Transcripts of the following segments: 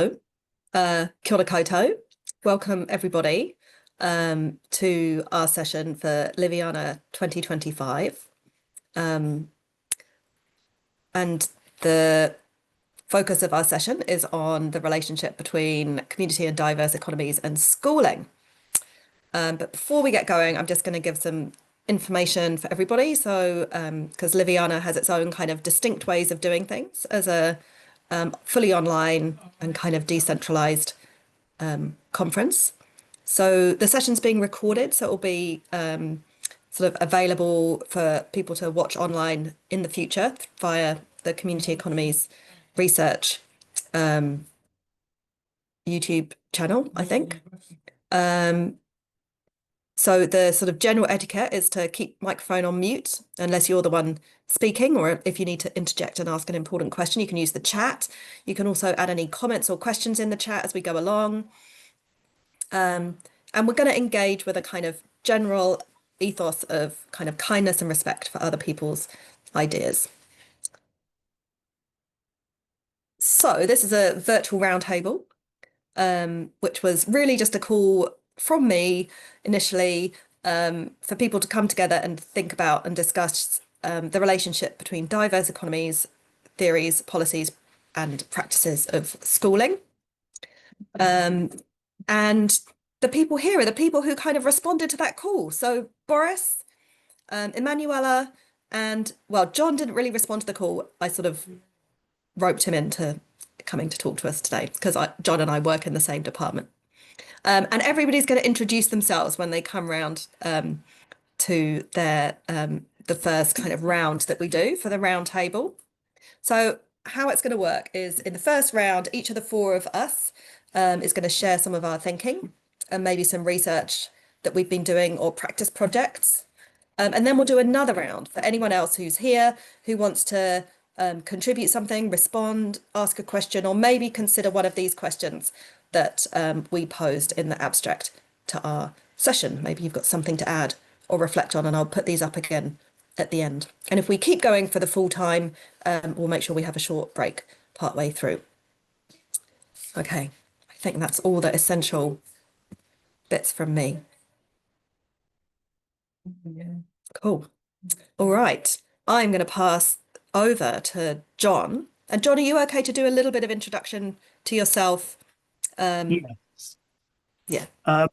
Kia ora koutou. Welcome everybody to our session for Liviana 2025. And the focus of our session is on the relationship between community and diverse economies and schooling. But before we get going, I'm just going to give some information for everybody. So, because Liviana has its own kind of distinct ways of doing things as a fully online and kind of decentralized conference. So the session's being recorded, so it will be sort of available for people to watch online in the future via the Community Economies Research YouTube channel, I think. So the sort of general etiquette is to keep microphone on mute unless you're the one speaking, or if you need to interject and ask an important question, you can use the chat. You can also add any comments or questions in the chat as we go along. And we're going to engage with a kind of general ethos of kind of kindness and respect for other people's ideas. So this is a virtual roundtable, which was really just a call from me initially for people to come together and think about and discuss the relationship between diverse economies, theories, policies, and practices of schooling. And the people here are the people who kind of responded to that call. So Boris, Emanuela, and well, John didn't really respond to the call. I sort of roped him into coming to talk to us today because John and I work in the same department. And everybody's going to introduce themselves when they come round to their the first kind of round that we do for the round table. So how it's going to work is in the first round, each of the four of us is going to share some of our thinking and maybe some research that we've been doing or practice projects. And then we'll do another round for anyone else who's here who wants to contribute something, respond, ask a question, or maybe consider one of these questions that we posed in the abstract to our session. Maybe you've got something to add or reflect on, and I'll put these up again at the end. And if we keep going for the full time, we'll make sure we have a short break partway through. Okay, I think that's all the essential bits from me. Cool. All right, I'm going to pass over to John. And John, are you okay to do a little bit of introduction to yourself? Yes. Yeah. Are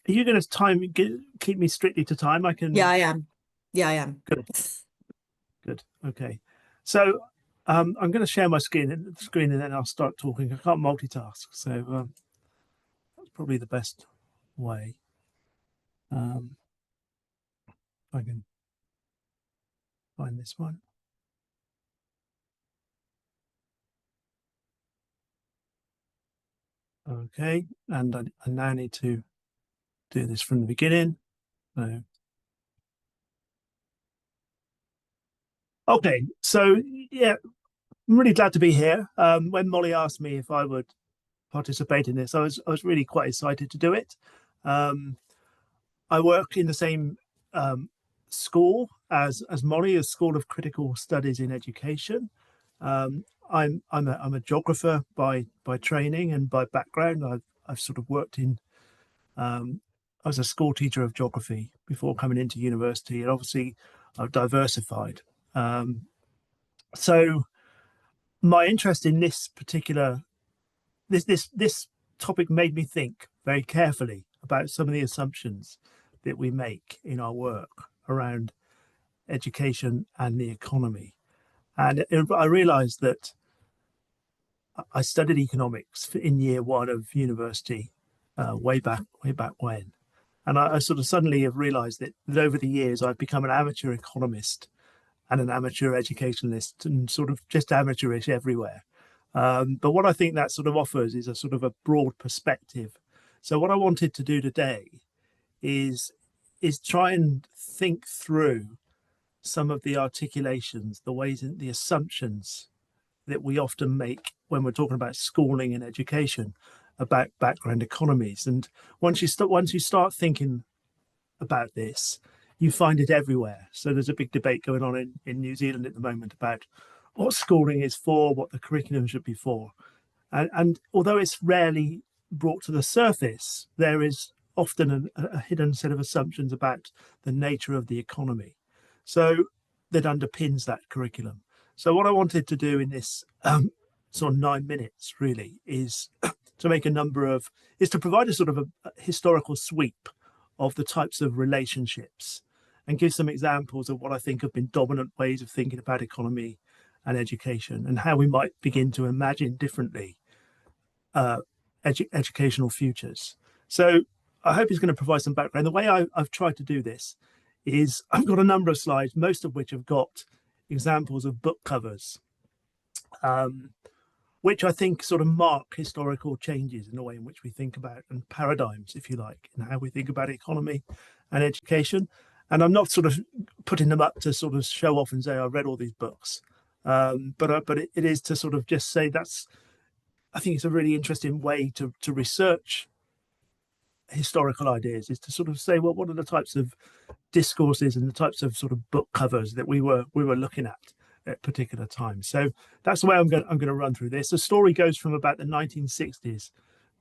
you going to keep me strictly to time? I can. Yeah, I am. Yeah, I am. Good. Good. Okay. So I'm going to share my screen and then I'll start talking. I can't multitask, so that's probably the best way. If I can find this one. Okay, and I now need to do this from the beginning. So, okay, so yeah, I'm really glad to be here. When Molly asked me if I would participate in this, I was really quite excited to do it. I work in the same school as Molly, a School of Critical Studies in Education. I'm a geographer by training and by background. I've sort of worked in. I was a school teacher of geography before coming into university, and obviously I've diversified. So my interest in this particular this topic made me think very carefully about some of the assumptions that we make in our work around education and the economy. And I realized that I studied economics in year one of university way back when. And I sort of suddenly have realized that over the years, I've become an amateur economist and an amateur educationalist and sort of just amateurish everywhere. But what I think that sort of offers is a sort of a broad perspective. So what I wanted to do today is try and think through some of the articulations, the ways and the assumptions that we often make when we're talking about schooling and education about background economies. And once you start thinking about this, you find it everywhere. So there's a big debate going on in New Zealand at the moment about what schooling is for, what the curriculum should be for. And although it's rarely brought to the surface, there is often a hidden set of assumptions about the nature of the economy. So that underpins that curriculum. So what I wanted to do in this sort of 9 minutes really is to make a number of is to provide a sort of a historical sweep of the types of relationships and give some examples of what I think have been dominant ways of thinking about economy and education and how we might begin to imagine differently uh, educational futures. So I hope it's going to provide some background. The way I've tried to do this is I've got a number of slides, most of which have got examples of book covers, um, which I think sort of mark historical changes in the way in which we think about and paradigms, if you like, in how we think about economy and education. And I'm not sort of putting them up to sort of show off and say I read all these books, but it is to sort of just say that's I think it's a really interesting way to research historical ideas is to sort of say, well, what are the types of discourses and the types of sort of book covers that we were looking at particular times. So that's the way I'm going to run through this. The story goes from about the 1960s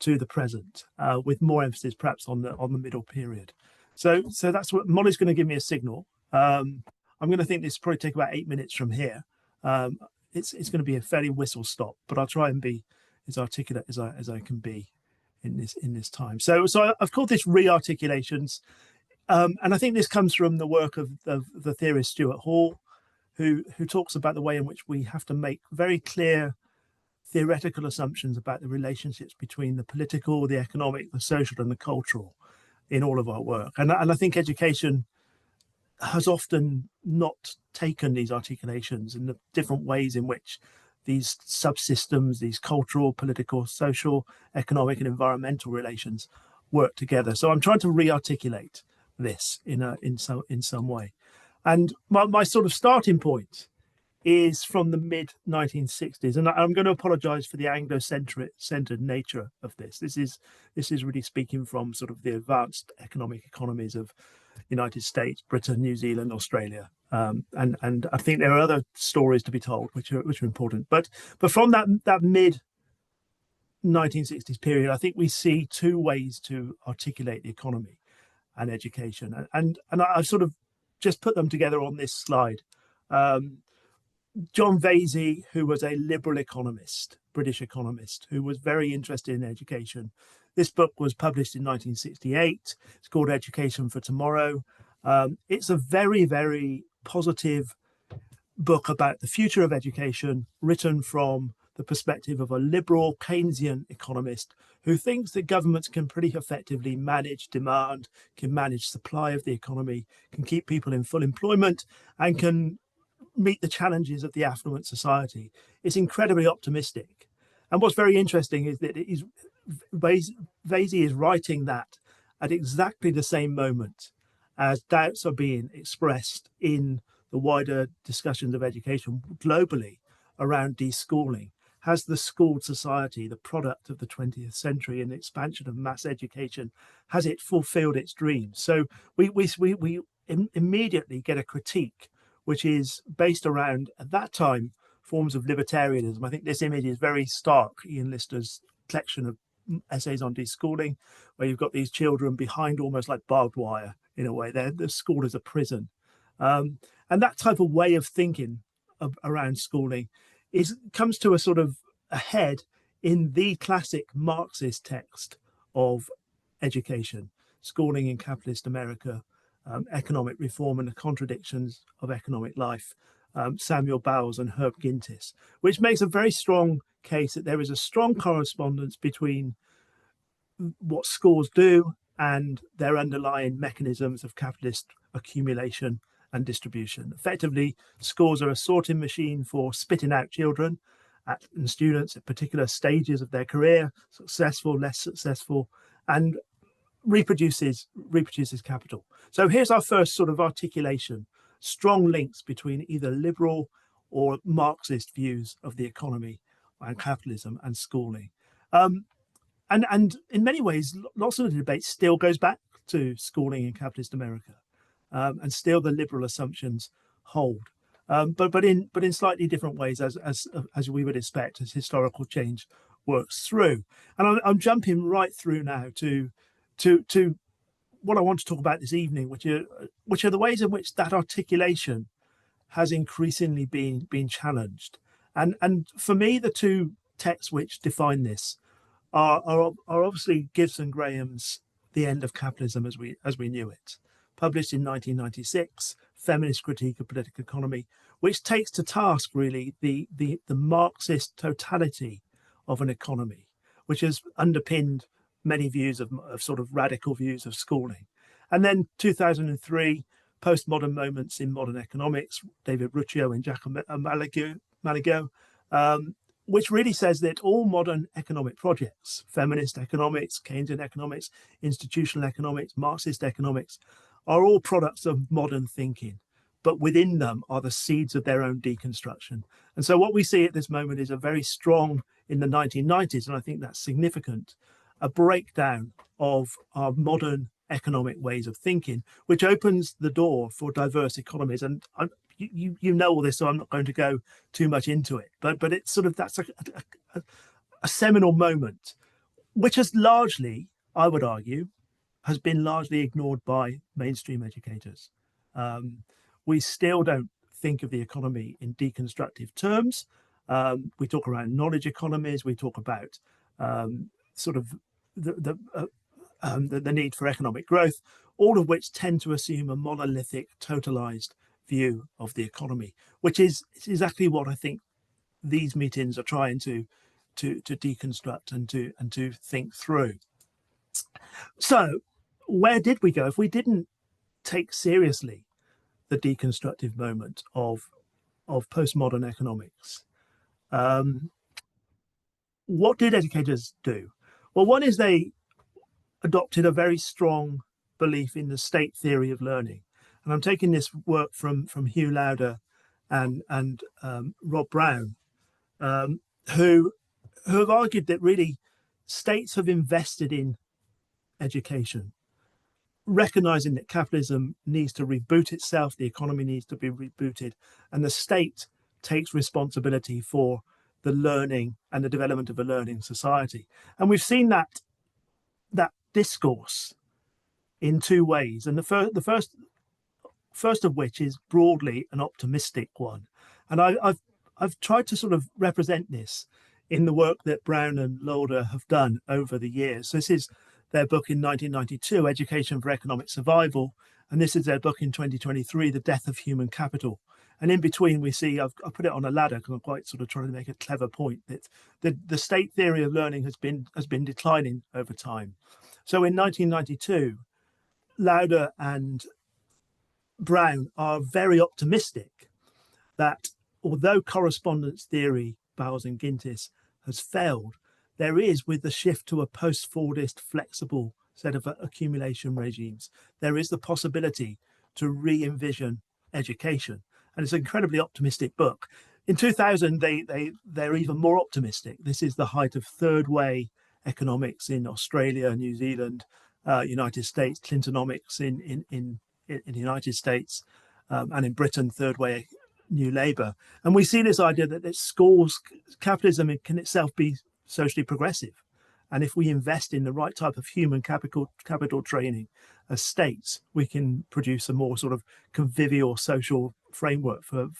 to the present, with more emphasis perhaps on the middle period. So that's what Molly's going to give me a signal. I'm going to think this will probably take about 8 minutes from here. It's going to be a fairly whistle stop, but I'll try and be as articulate as I can be in this time. So I've called this re-articulations, and I think this comes from the work of the theorist Stuart Hall, who talks about the way in which we have to make very clear theoretical assumptions about the relationships between the political, the economic, the social, and the cultural in all of our work. And I think education has often not taken these articulations and the different ways in which these subsystems, these cultural, political, social, economic, and environmental relations work together. So I'm trying to re-articulate this in some way. And my sort of starting point is from the mid 1960s, and I'm going to apologise for the Anglo-centred nature of this. This is really speaking from sort of the advanced economic economies of United States, Britain, New Zealand, Australia, and I think there are other stories to be told which are important. But from that mid 1960s period, I think we see two ways to articulate the economy and education, and I've sort of just put them together on this slide. John Vasey, who was a liberal economist, British economist, who was very interested in education. This book was published in 1968. It's called Education for Tomorrow. It's a very, very positive book about the future of education, written from the perspective of a liberal Keynesian economist who thinks that governments can pretty effectively manage demand, can manage supply of the economy, can keep people in full employment, and can meet the challenges of the affluent society. It's incredibly optimistic. And what's very interesting is that Vasey is writing that at exactly the same moment as doubts are being expressed in the wider discussions of education globally around deschooling. Has the schooled society, the product of the 20th century and the expansion of mass education, has it fulfilled its dreams? So we immediately get a critique which is based around, at that time, forms of libertarianism. I think this image is very stark. Ian Lister's collection of essays on deschooling, where you've got these children behind almost like barbed wire in a way. The school is a prison. And that type of way of thinking around schooling comes to a sort of a head in the classic Marxist text of education, Schooling in Capitalist America, Economic Reform and the Contradictions of Economic Life, Samuel Bowles and Herb Gintis, which makes a very strong case that there is a strong correspondence between what schools do and their underlying mechanisms of capitalist accumulation and distribution. Effectively, schools are a sorting machine for spitting out children and students at particular stages of their career, successful, less successful, and reproduces capital. So here's our first sort of articulation, strong links between either liberal or Marxist views of the economy and capitalism and schooling. And in many ways, lots of the debate still goes back to schooling in capitalist America, and still the liberal assumptions hold, but in slightly different ways, as we would expect, as historical change works through. And I'm jumping right through now to what I want to talk about this evening, which are the ways in which that articulation has increasingly been challenged. And for me, the two texts which define this are obviously Gibbs and Graham's The End of Capitalism as we Knew It, published in 1996, Feminist Critique of Political Economy, which takes to task really the Marxist totality of an economy, which has underpinned many views of sort of radical views of schooling. And then 2003, Postmodern Moments in Modern Economics, David Ruccio and Giacomo Maligo, which really says that all modern economic projects, feminist economics, Keynesian economics, institutional economics, Marxist economics, are all products of modern thinking, but within them are the seeds of their own deconstruction. And so what we see at this moment is a very strong, in the 1990s, and I think that's significant, a breakdown of our modern economic ways of thinking, which opens the door for diverse economies. And you know all this, so I'm not going to go too much into it. But it's sort of that's a seminal moment, which has largely, I would argue, has been largely ignored by mainstream educators. We still don't think of the economy in deconstructive terms. We talk around knowledge economies. We talk about sort of the need for economic growth, all of which tend to assume a monolithic, totalized view of the economy, which is exactly what I think these meetings are trying to deconstruct and to think through. So, where did we go if we didn't take seriously the deconstructive moment of postmodern economics? What did educators do? Well, one is they adopted a very strong belief in the state theory of learning. And I'm taking this work from Hugh Lauder and Rob Brown, who have argued that really states have invested in education, recognizing that capitalism needs to reboot itself, the economy needs to be rebooted, and the state takes responsibility for the learning and the development of a learning society. And we've seen that discourse in two ways. And the first of which is broadly an optimistic one. And I've tried to sort of represent this in the work that Brown and Lauder have done over the years. So this is their book in 1992, Education for Economic Survival. And this is their book in 2023, The Death of Human Capital. And in between, we see, I've put it on a ladder because I'm quite sort of trying to make a clever point that the state theory of learning has been declining over time. So in 1992, Lauder and Brown are very optimistic that although correspondence theory, Bowles and Gintis, has failed, there is, with the shift to a post-Fordist flexible set of accumulation regimes, there is the possibility to re-envision education. And it's an incredibly optimistic book. In 2000, they're even more optimistic. This is the height of third way economics in Australia, New Zealand, United States, Clintonomics in the United States, and in Britain, third way New Labour. And we see this idea that schools, capitalism can itself be socially progressive. And if we invest in the right type of human capital training as states, we can produce a more sort of convivial social framework for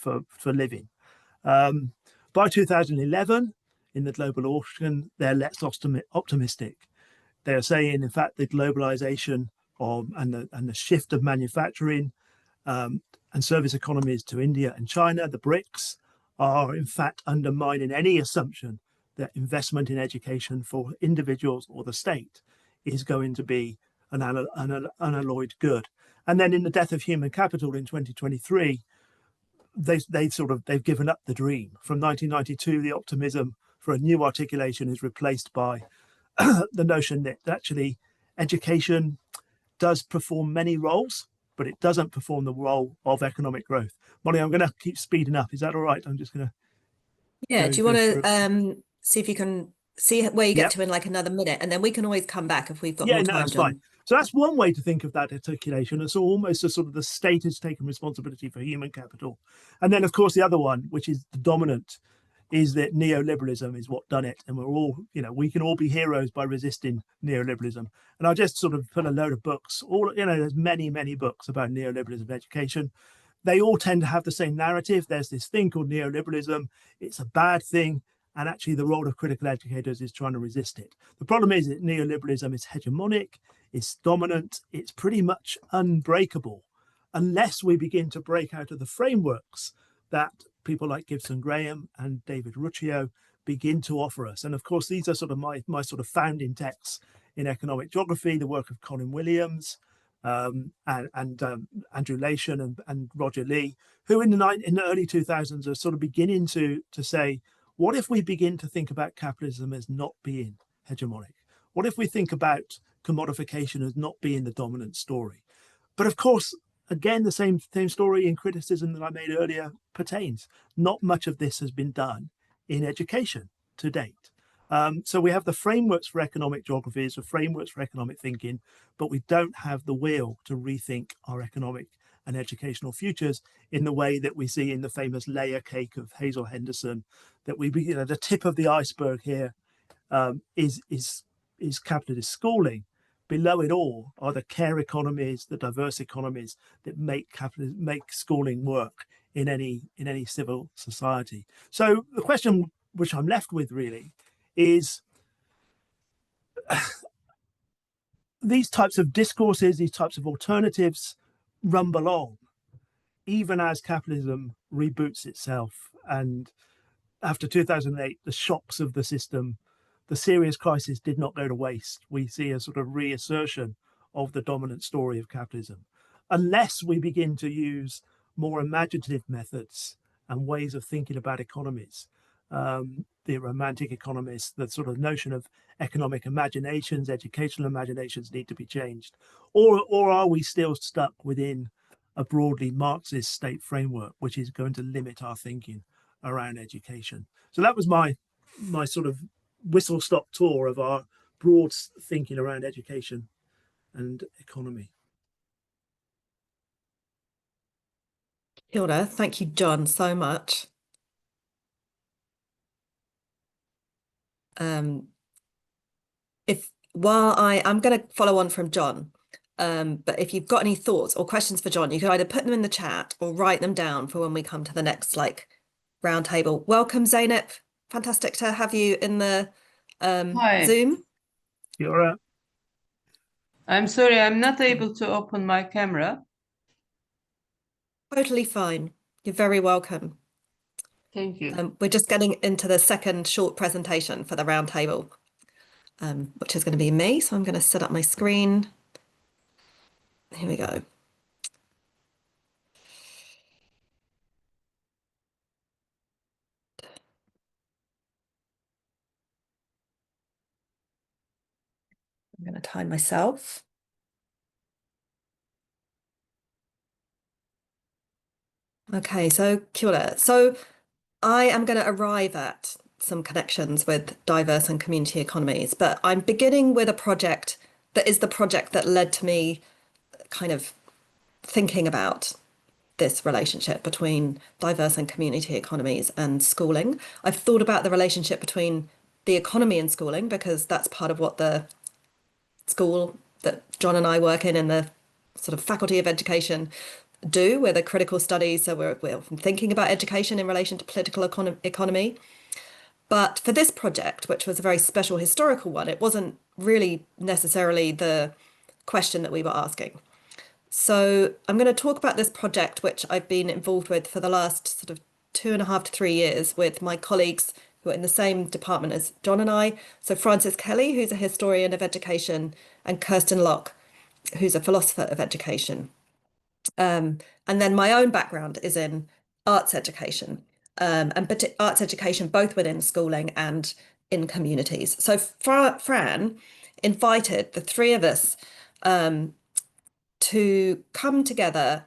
living. By 2011, in the global auction, they're less optimistic. They're saying, in fact, the globalization and the shift of manufacturing and service economies to India and China, the BRICS, are in fact undermining any assumption that investment in education for individuals or the state is going to be an unalloyed good. And then in The Death of Human Capital in 2023, they've given up the dream. From 1992, the optimism for a new articulation is replaced by the notion that actually education does perform many roles, but it doesn't perform the role of economic growth. Molly, I'm going to keep speeding up. Is that all right? I'm just going to Yeah, do you want to see if you can see where you get Yep. to in like another minute, and then we can always come back if we've got Yeah, more no, time, that's fine. John. So that's one way to think of that articulation. It's almost a sort of the state has taken responsibility for human capital. And then, of course, the other one, which is the dominant is that neoliberalism is what done it, and we're all, we can all be heroes by resisting neoliberalism. And I just sort of put a load of books, there's many books about neoliberalism education. They all tend to have the same narrative. There's this thing called neoliberalism. It's a bad thing. And actually, the role of critical educators is trying to resist it. The problem is that neoliberalism is hegemonic, it's dominant, it's pretty much unbreakable unless we begin to break out of the frameworks that people like Gibson Graham and David Ruccio begin to offer us. And of course, these are sort of my sort of founding texts in economic geography, the work of Colin Williams, and Andrew Lation and Roger Lee, who in the early 2000s are sort of beginning to say, what if we begin to think about capitalism as not being hegemonic? What if we think about commodification as not being the dominant story? But of course, again, the same story in criticism that I made earlier pertains. Not much of this has been done in education to date. So we have the frameworks for economic geographies, the frameworks for economic thinking, but we don't have the will to rethink our economic and educational futures in the way that we see in the famous layer cake of Hazel Henderson. That the tip of the iceberg here is capitalist schooling. Below it all are the care economies, the diverse economies that make schooling work in any civil society. So the question which I'm left with really is these types of discourses, these types of alternatives rumble on, even as capitalism reboots itself. And after 2008, the shocks of the system, the serious crisis did not go to waste. We see a sort of reassertion of the dominant story of capitalism. Unless we begin to use more imaginative methods and ways of thinking about economies, the romantic economists, the sort of notion of economic imaginations, educational imaginations need to be changed. Or are we still stuck within a broadly Marxist state framework, which is going to limit our thinking around education? So that was my sort of whistle stop tour of our broad thinking around education and economy. Kia ora. Thank you, John, so much. Um, I'm going to follow on from John, but if you've got any thoughts or questions for John, you can either put them in the chat or write them down for when we come to the next round table. Welcome, Zeynep. Fantastic to have you in the Hi. Zoom. You're I'm sorry, I'm not able to open my camera. Totally fine. You're very welcome. Thank you. We're just getting into the second short presentation for the round table, which is going to be me. So I'm going to set up my screen. Here we go. I'm going to time myself. Okay, so kia ora. So I am going to arrive at some connections with diverse and community economies, but I'm beginning with a project that is the project that led to me kind of thinking about this relationship between diverse and community economies and schooling. I've thought about the relationship between the economy and schooling because that's part of what the school that John and I work in the sort of Faculty of Education do with a critical studies. So we're thinking about education in relation to political economy. But for this project, which was a very special historical one, it wasn't really necessarily the question that we were asking. So I'm going to talk about this project, which I've been involved with for the last sort of 2.5 to 3 years with my colleagues who are in the same department as John and I. So Frances Kelly, who's a historian of education, and Kirsten Locke, who's a philosopher of education. And then my own background is in arts education, and arts education both within schooling and in communities. So Fran invited the three of us to come together,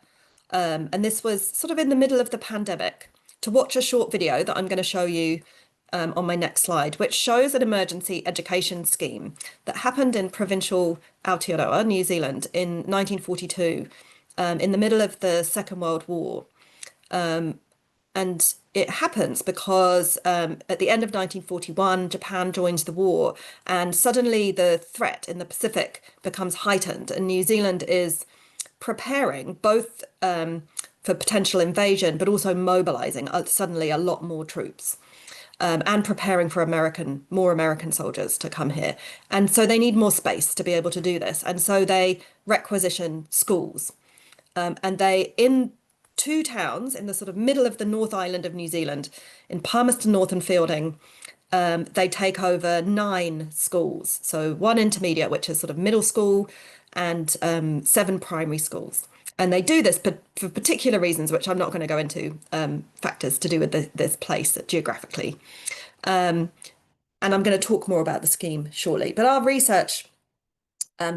and this was sort of in the middle of the pandemic, to watch a short video that I'm going to show you on my next slide, which shows an emergency education scheme that happened in provincial Aotearoa, New Zealand, in 1942, in the middle of the Second World War. And it happens because at the end of 1941, Japan joins the war, and suddenly the threat in the Pacific becomes heightened, and New Zealand is preparing both for potential invasion, but also mobilizing suddenly a lot more troops. And preparing for more American soldiers to come here. And so they need more space to be able to do this. And so they requisition schools. And they, in two towns in the sort of middle of the North Island of New Zealand, in Palmerston North and Fielding, they take over 9 schools. So one intermediate, which is sort of middle school, and 7 primary schools. And they do this for particular reasons, which I'm not going to go into, factors to do with this place geographically. And I'm going to talk more about the scheme shortly. But our research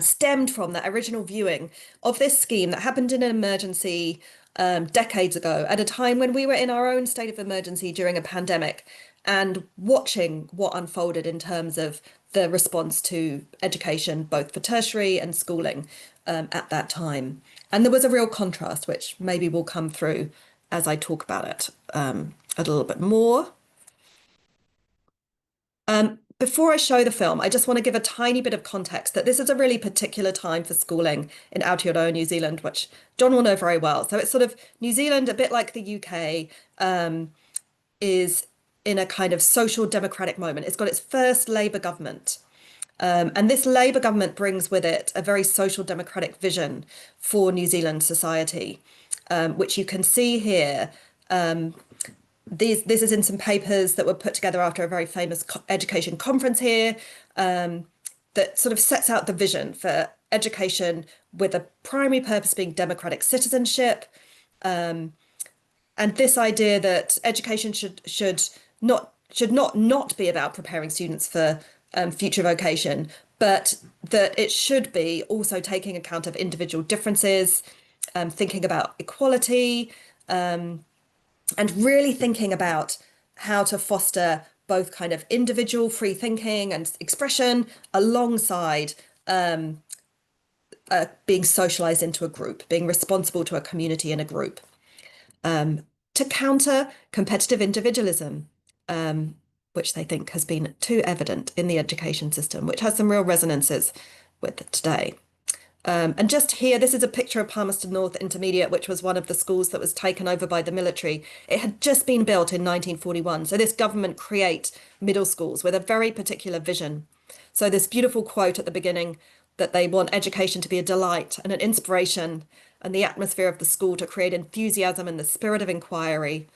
stemmed from that original viewing of this scheme that happened in an emergency decades ago, at a time when we were in our own state of emergency during a pandemic, and watching what unfolded in terms of the response to education, both for tertiary and schooling at that time. And there was a real contrast, which maybe will come through as I talk about it a little bit more. Before I show the film, I just want to give a tiny bit of context that this is a really particular time for schooling in Aotearoa, New Zealand, which John will know very well. So it's sort of New Zealand, a bit like the UK, is in a kind of social democratic moment. It's got its first Labour government. And this Labour government brings with it a very social democratic vision for New Zealand society, which you can see here. This is in some papers that were put together after a very famous education conference here, that sort of sets out the vision for education, with a primary purpose being democratic citizenship, and this idea that education should not be about preparing students for future vocation, but that it should be also taking account of individual differences, thinking about equality, and really thinking about how to foster both kind of individual free thinking and expression alongside being socialized into a group, being responsible to a community and a group, to counter competitive individualism, which they think has been too evident in the education system, which has some real resonances with today. And just here, this is a picture of Palmerston North Intermediate, which was one of the schools that was taken over by the military. It had just been built in 1941. So this government create middle schools with a very particular vision. So this beautiful quote at the beginning, that they want education to be a delight and an inspiration, and the atmosphere of the school to create enthusiasm and the spirit of inquiry.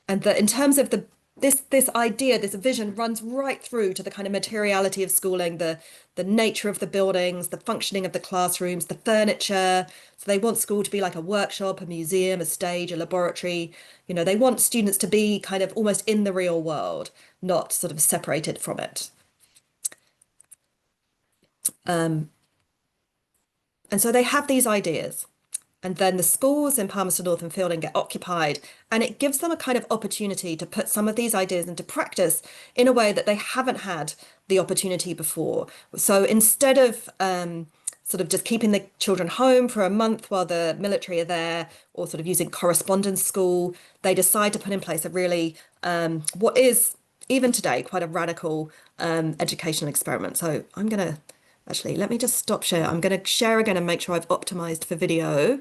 And that in terms of this idea, this vision runs right through to the kind of materiality of schooling, the nature of the buildings, the functioning of the classrooms, the furniture. So they want school to be like a workshop, a museum, a stage, a laboratory. You know, they want students to be kind of almost in the real world, not sort of separated from it. And so they have these ideas. And then the schools in Palmerston North and Fielding get occupied, and it gives them a kind of opportunity to put some of these ideas into practice in a way that they haven't had the opportunity before. So instead of sort of just keeping the children home for a month while the military are there, or sort of using correspondence school, they decide to put in place a really, what is even today quite a radical educational experiment. So I'm going to actually, let me just stop share. I'm going to share again and make sure I've optimized for video.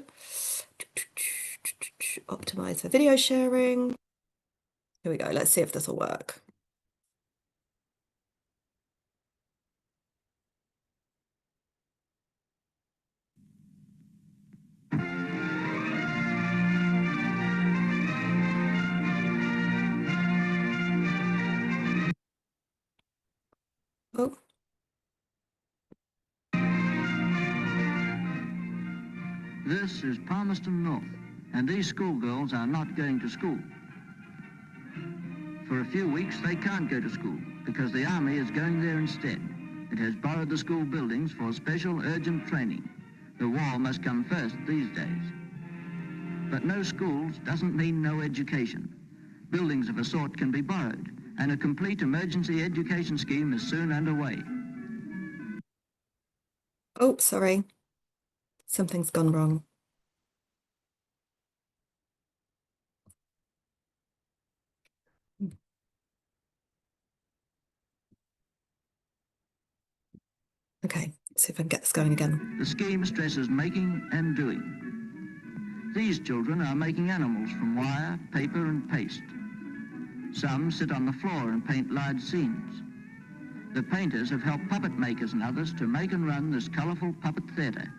Optimize for video sharing. Here we go. Let's see if this will work. Oh. This is Palmerston North, and these schoolgirls are not going to school. For a few weeks, they can't go to school because the army is going there instead. It has borrowed the school buildings for special urgent training. The war must come first these days. But no schools doesn't mean no education. Buildings of a sort can be borrowed, and a complete emergency education scheme is soon underway. Oh, sorry. Something's gone wrong. Okay, let's see if I can get this going again. The scheme stresses making and doing. These children are making animals from wire, paper and paste. Some sit on the floor and paint large scenes. The painters have helped puppet makers and others to make and run this colourful puppet theatre.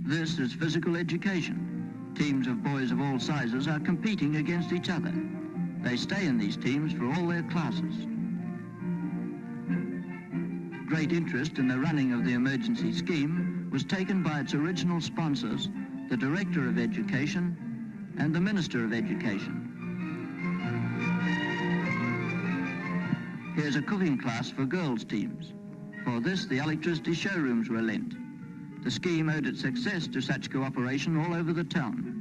This is physical education. Teams of boys of all sizes are competing against each other. They stay in these teams for all their classes. Great interest in the running of the emergency scheme was taken by its original sponsors, the Director of Education and the Minister of Education. Here's a cooking class for girls' teams. For this, the electricity showrooms were lent. The scheme owed its success to such cooperation all over the town.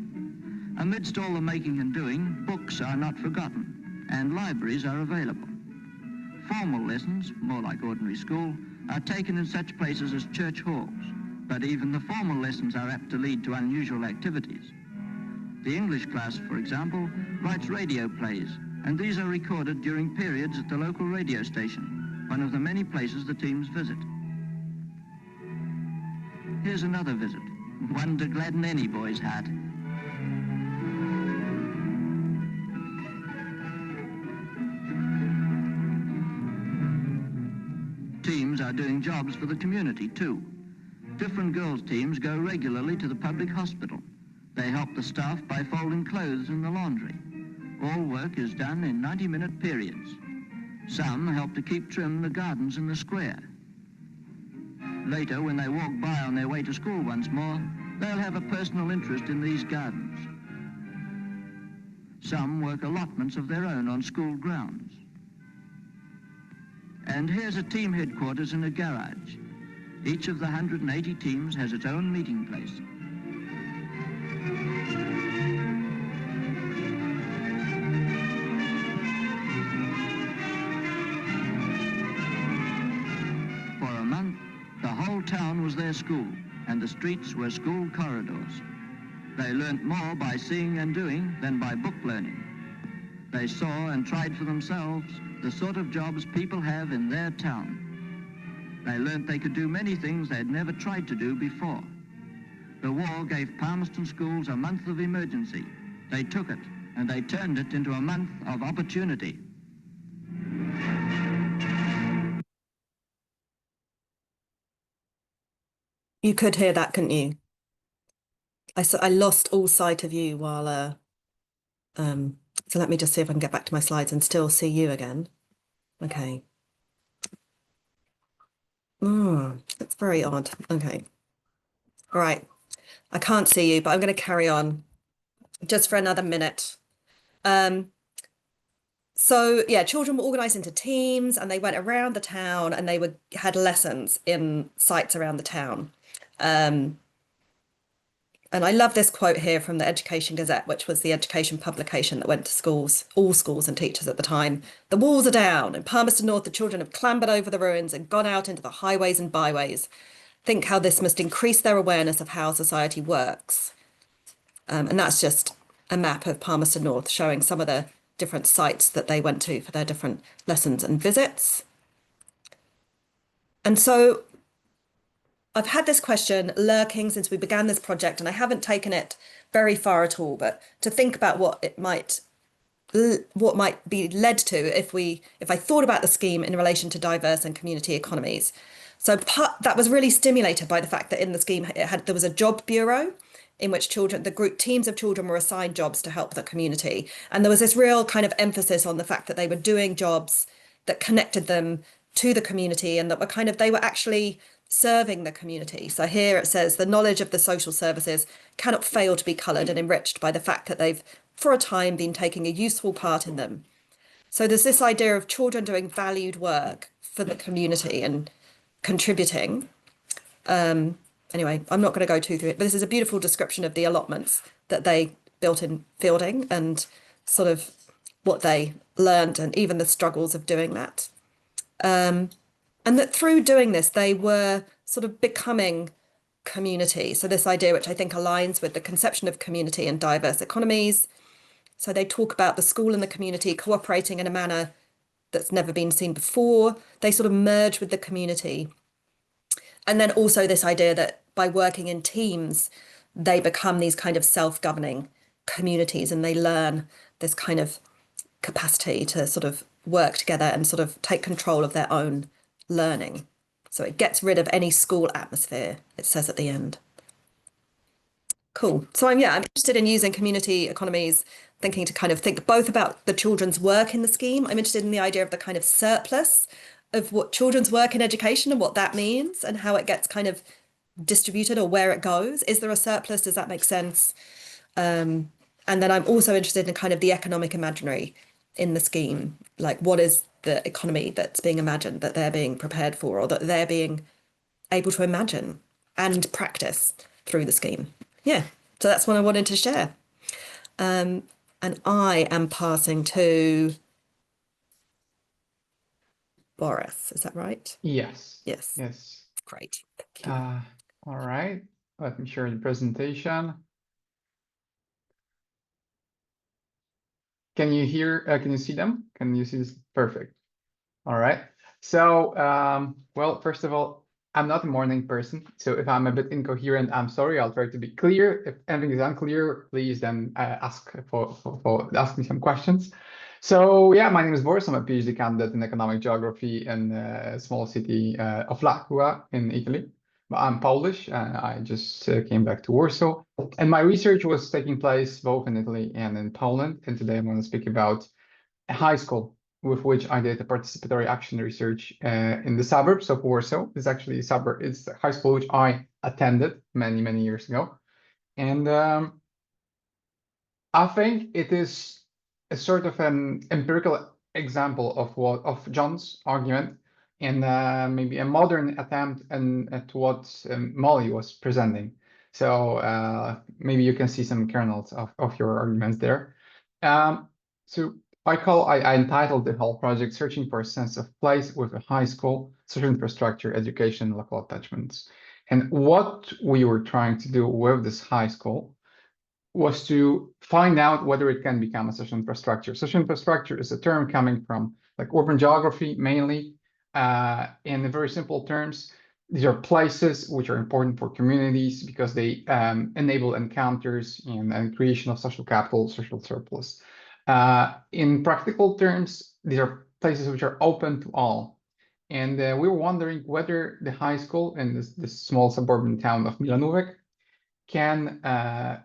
Amidst all the making and doing, books are not forgotten, and libraries are available. Formal lessons, more like ordinary school, are taken in such places as church halls, but even the formal lessons are apt to lead to unusual activities. The English class, for example, writes radio plays, and these are recorded during periods at the local radio station, one of the many places the teams visit. Here's another visit, one to gladden any boy's heart. Teams are doing jobs for the community too. Different girls' teams go regularly to the public hospital. They help the staff by folding clothes in the laundry. All work is done in 90-minute periods. Some help to keep trim the gardens in the square. Later, when they walk by on their way to school once more, they'll have a personal interest in these gardens. Some work allotments of their own on school grounds. And here's a team headquarters in a garage. Each of the 180 teams has its own meeting place. For a month, the whole town was their school, and the streets were school corridors. They learnt more by seeing and doing than by book learning. They saw and tried for themselves the sort of jobs people have in their town. They learnt they could do many things they'd never tried to do before. The war gave Palmerston schools a month of emergency. They took it, and they turned it into a month of opportunity. You could hear that, couldn't you? I lost all sight of you while so let me just see if I can get back to my slides and still see you again. Okay. That's very odd. Okay. All right. I can't see you, but I'm going to carry on just for another minute. So yeah, children were organized into teams and they went around the town and they had lessons in sites around the town. And I love this quote here from the Education Gazette, which was the education publication that went to schools, all schools and teachers at the time. The walls are down. In Palmerston North, the children have clambered over the ruins and gone out into the highways and byways. Think how this must increase their awareness of how society works. And that's just a map of Palmerston North showing some of the different sites that they went to for their different lessons and visits. And so I've had this question lurking since we began this project, and I haven't taken it very far at all, but to think about what might be led to if I thought about the scheme in relation to diverse and community economies. So that was really stimulated by the fact that in the scheme there was a job bureau in which teams of children were assigned jobs to help the community, and there was this real kind of emphasis on the fact that they were doing jobs that connected them to the community and that they were actually serving the community. So here it says the knowledge of the social services cannot fail to be coloured and enriched by the fact that they've for a time been taking a useful part in them. So there's this idea of children doing valued work for the community and contributing. Anyway, I'm not going to go too through it, but this is a beautiful description of the allotments that they built in Fielding and sort of what they learned and even the struggles of doing that. And that through doing this, they were sort of becoming community. So this idea, which I think aligns with the conception of community and diverse economies. So they talk about the school and the community cooperating in a manner that's never been seen before. They sort of merge with the community. And then also this idea that by working in teams, they become these kind of self-governing communities, and they learn this kind of capacity to sort of work together and sort of take control of their own learning. So it gets rid of any school atmosphere, it says at the end. Cool. So I'm interested in using community economies, thinking to kind of think both about the children's work in the scheme. I'm interested in the idea of the kind of surplus of what children's work in education and what that means and how it gets kind of distributed or where it goes. Is there a surplus? Does that make sense? And then I'm also interested in kind of the economic imaginary in the scheme. Like, what is the economy that's being imagined, that they're being prepared for, or that they're being able to imagine and practice through the scheme? Yeah, so that's what I wanted to share. And I am passing to Boris. Is that right? Yes. Yes. Yes. Great. Thank you. All right. Let me share the presentation. Can you hear? Can you see them? Can you see this? Perfect. All right. So, well, first of all, I'm not a morning person, so if I'm a bit incoherent, I'm sorry. I'll try to be clear. If anything is unclear, please then ask ask me some questions. So, yeah, my name is Boris. I'm a PhD candidate in economic geography in a small city of L'Aquila in Italy. But I'm Polish. I just came back to Warsaw, and my research was taking place both in Italy and in Poland. And today I'm going to speak about a high school with which I did a participatory action research in the suburbs of Warsaw. It's actually a suburb. It's a high school which I attended many years ago, and I think it is a sort of an empirical example of John's argument, and maybe a modern attempt at what Molly was presenting. So maybe you can see some kernels of your arguments there. So I entitled the whole project "Searching for a Sense of Place with a High School, Social Infrastructure, Education, Local Attachments." And what we were trying to do with this high school was to find out whether it can become a social infrastructure. Social infrastructure is a term coming from like urban geography mainly. In very simple terms, these are places which are important for communities because they enable encounters and creation of social capital, social surplus. In practical terms, these are places which are open to all. And we were wondering whether the high school in this small suburban town of Milanówek can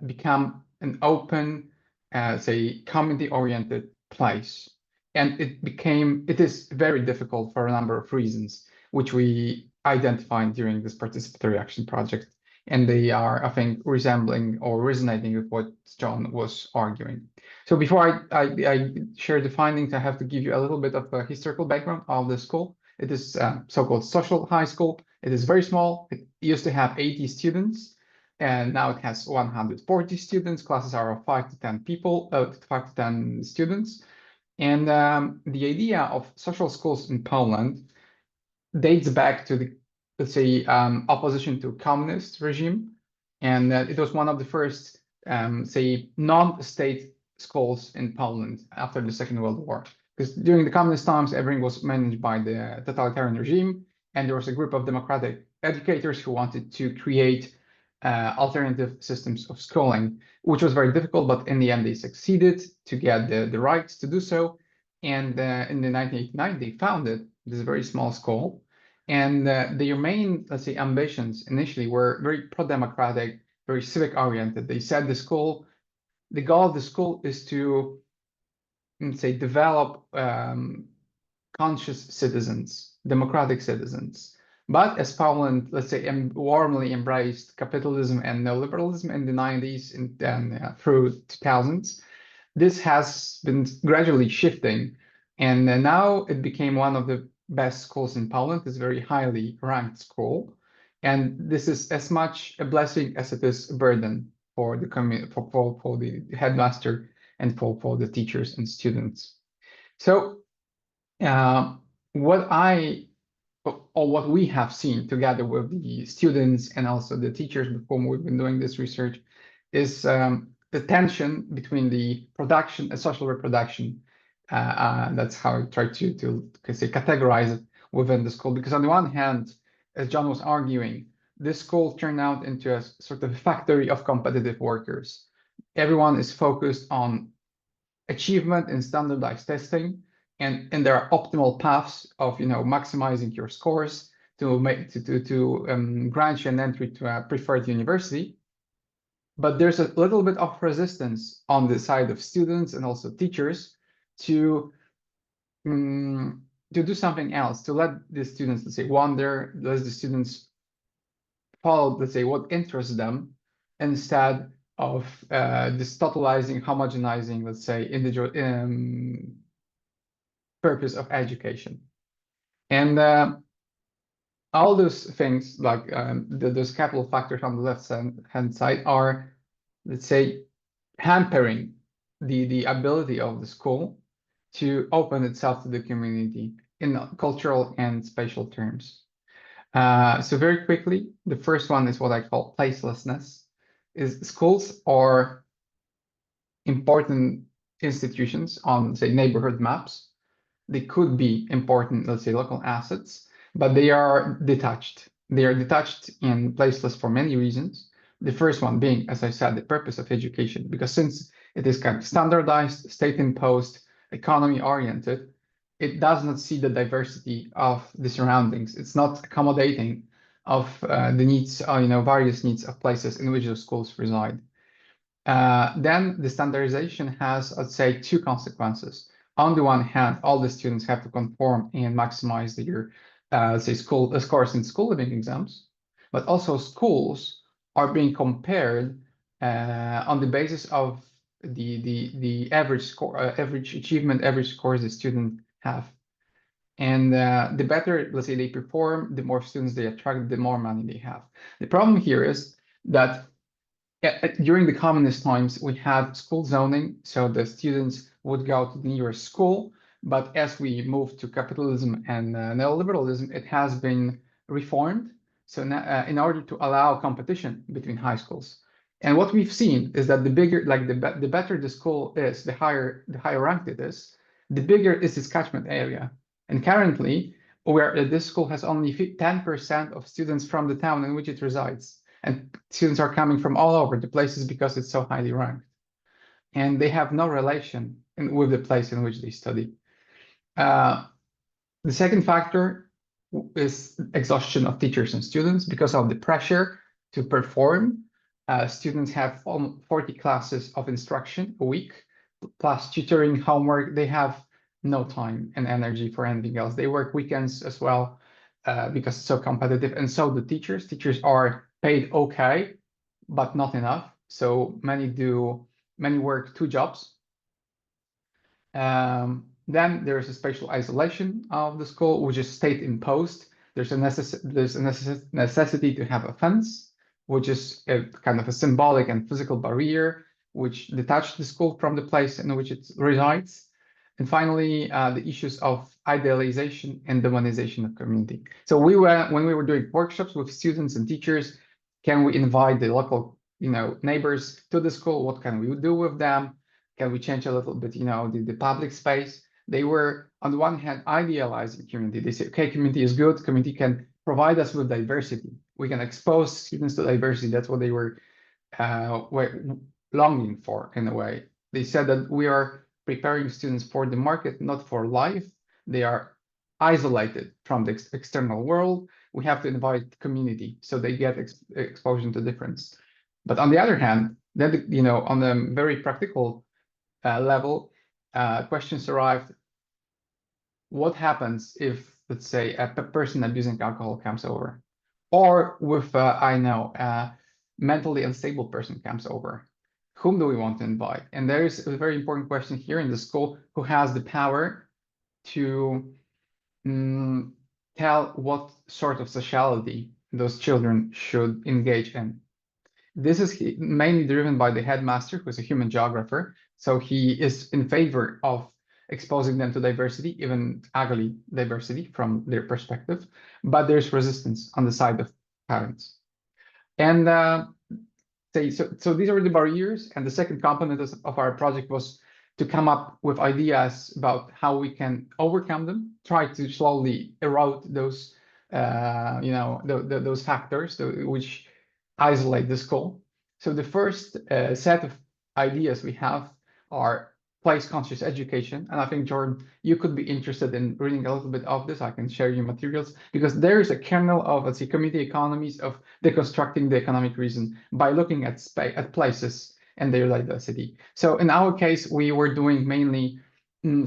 become an open, say, community-oriented place. And it is very difficult for a number of reasons, which we identified during this participatory action project. And they are, I think, resembling or resonating with what John was arguing. So before I share the findings, I have to give you a little bit of a historical background of the school. It is so-called social high school. It is very small. It used to have 80 students, and now it has 140 students. Classes are of 5 to 10 people, 5 to 10 students. And the idea of social schools in Poland dates back to the, let's say, opposition to communist regime. And it was one of the first, say, non-state schools in Poland after the Second World War. Because during the communist times, everything was managed by the totalitarian regime. And there was a group of democratic educators who wanted to create alternative systems of schooling, which was very difficult, but in the end they succeeded to get the rights to do so. And in the 1989, they founded this very small school. And their main, let's say, ambitions initially were very pro-democratic, very civic-oriented. They said the goal of the school is to, let's say, develop conscious citizens, democratic citizens. But as Poland, let's say, warmly embraced capitalism and neoliberalism in the 90s and through 2000s, this has been gradually shifting. And now it became one of the best schools in Poland. It's a very highly ranked school. And this is as much a blessing as it is a burden for the for the headmaster and for the teachers and students. So what I or what we have seen together with the students and also the teachers before we've been doing this research is the tension between the production and social reproduction. That's how I try to say categorize it within the school. Because on the one hand, as John was arguing, this school turned out into a sort of factory of competitive workers. Everyone is focused on achievement in standardized testing, and there are optimal paths of maximizing your scores to make to grant you an entry to a preferred university. But there's a little bit of resistance on the side of students and also teachers to do something else, to let the students, let's say, wander, let the students follow, let's say, what interests them, instead of this totalizing, homogenizing, let's say, individual purpose of education. And all those things, like those capital factors on the left-hand side, are, let's say, hampering the ability of the school to open itself to the community in cultural and spatial terms. So very quickly, the first one is what I call placelessness. Is schools are important institutions on, say, neighborhood maps. They could be important, let's say, local assets, but they are detached. They are detached and placeless for many reasons. The first one being, as I said, the purpose of education, because since it is kind of standardized, state-imposed, economy-oriented, it does not see the diversity of the surroundings. It's not accommodating of the needs, various needs of places in which the schools reside. Then the standardization has, let's say, two consequences. On the one hand, all the students have to conform and maximize their, say, school scores in school living exams, but also schools are being compared on the basis of the average score, average achievement, average scores the student have. And the better, let's say, they perform, the more students they attract, the more money they have. The problem here is that during the communist times, we had school zoning, so the students would go to the nearest school. But as we moved to capitalism and neoliberalism, it has been reformed. So now, in order to allow competition between high schools, and what we've seen is that the bigger, like the better the school is, the higher ranked it is, the bigger is its catchment area. And currently, where this school has only 10% of students from the town in which it resides. And students are coming from all over the places because it's so highly ranked. And they have no relation with the place in which they study. The second factor is exhaustion of teachers and students because of the pressure to perform. Students have 40 classes of instruction a week, plus tutoring, homework. They have no time and energy for anything else. They work weekends as well because it's so competitive. And so the teachers are paid okay, but not enough. So many work two jobs. Then there's a spatial isolation of the school, which is state imposed. There's a necessity to have a fence, which is a kind of a symbolic and physical barrier, which detaches the school from the place in which it resides. And finally, the issues of idealization and demonization of community. So when we were doing workshops with students and teachers, can we invite the local, neighbors to the school? What can we do with them? Can we change a little bit, the public space? They were, on the one hand, idealizing community. They say, okay, community is good. Community can provide us with diversity. We can expose students to diversity. That's what they were longing for, in a way. They said that we are preparing students for the market, not for life. They are isolated from the external world. We have to invite community so they get exposure to difference. But on the other hand, then, on a very practical level, questions arrived. What happens if, let's say, a person abusing alcohol comes over, or with a mentally unstable person comes over? Whom do we want to invite? And there is a very important question here in the school: who has the power to tell what sort of sociality those children should engage in? This is mainly driven by the headmaster, who is a human geographer. So he is in favor of exposing them to diversity, even ugly diversity from their perspective, but there's resistance on the side of parents. And so these are the barriers. And the second component of our project was to come up with ideas about how we can overcome them, try to slowly erode those, those factors which isolate the school. So the first set of ideas we have are place-conscious education. And I think, Jordan, you could be interested in reading a little bit of this. I can share you materials, because there is a kernel of, let's say, community economies of deconstructing the economic reason by looking at places and their diversity. So in our case, we were doing mainly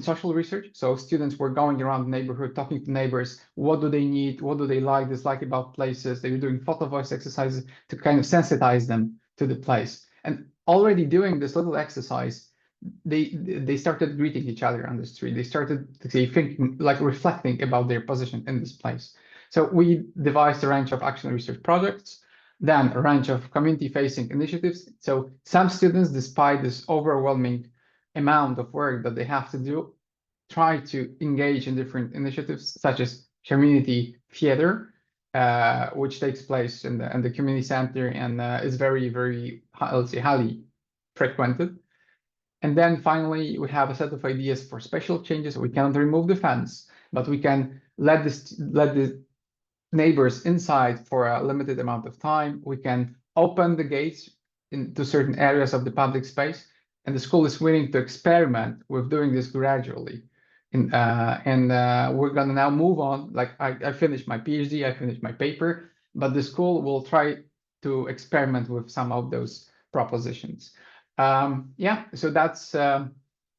social research. So students were going around the neighborhood, talking to neighbors. What do they need? What do they like, dislike about places? They were doing photo voice exercises to kind of sensitize them to the place. And already doing this little exercise, they started greeting each other on the street. They started to say, thinking, like reflecting about their position in this place. So we devised a range of action research projects, then a range of community-facing initiatives. So some students, despite this overwhelming amount of work that they have to do, try to engage in different initiatives, such as community theater, which takes place in the community center and is very, very, let's say, highly frequented. And then finally, we have a set of ideas for special changes. We cannot remove the fence, but we can let the neighbors inside for a limited amount of time. We can open the gates into certain areas of the public space, and the school is willing to experiment with doing this gradually. And we're gonna now move on. Like I finished my PhD, I finished my paper, but the school will try to experiment with some of those propositions. Yeah, so that's the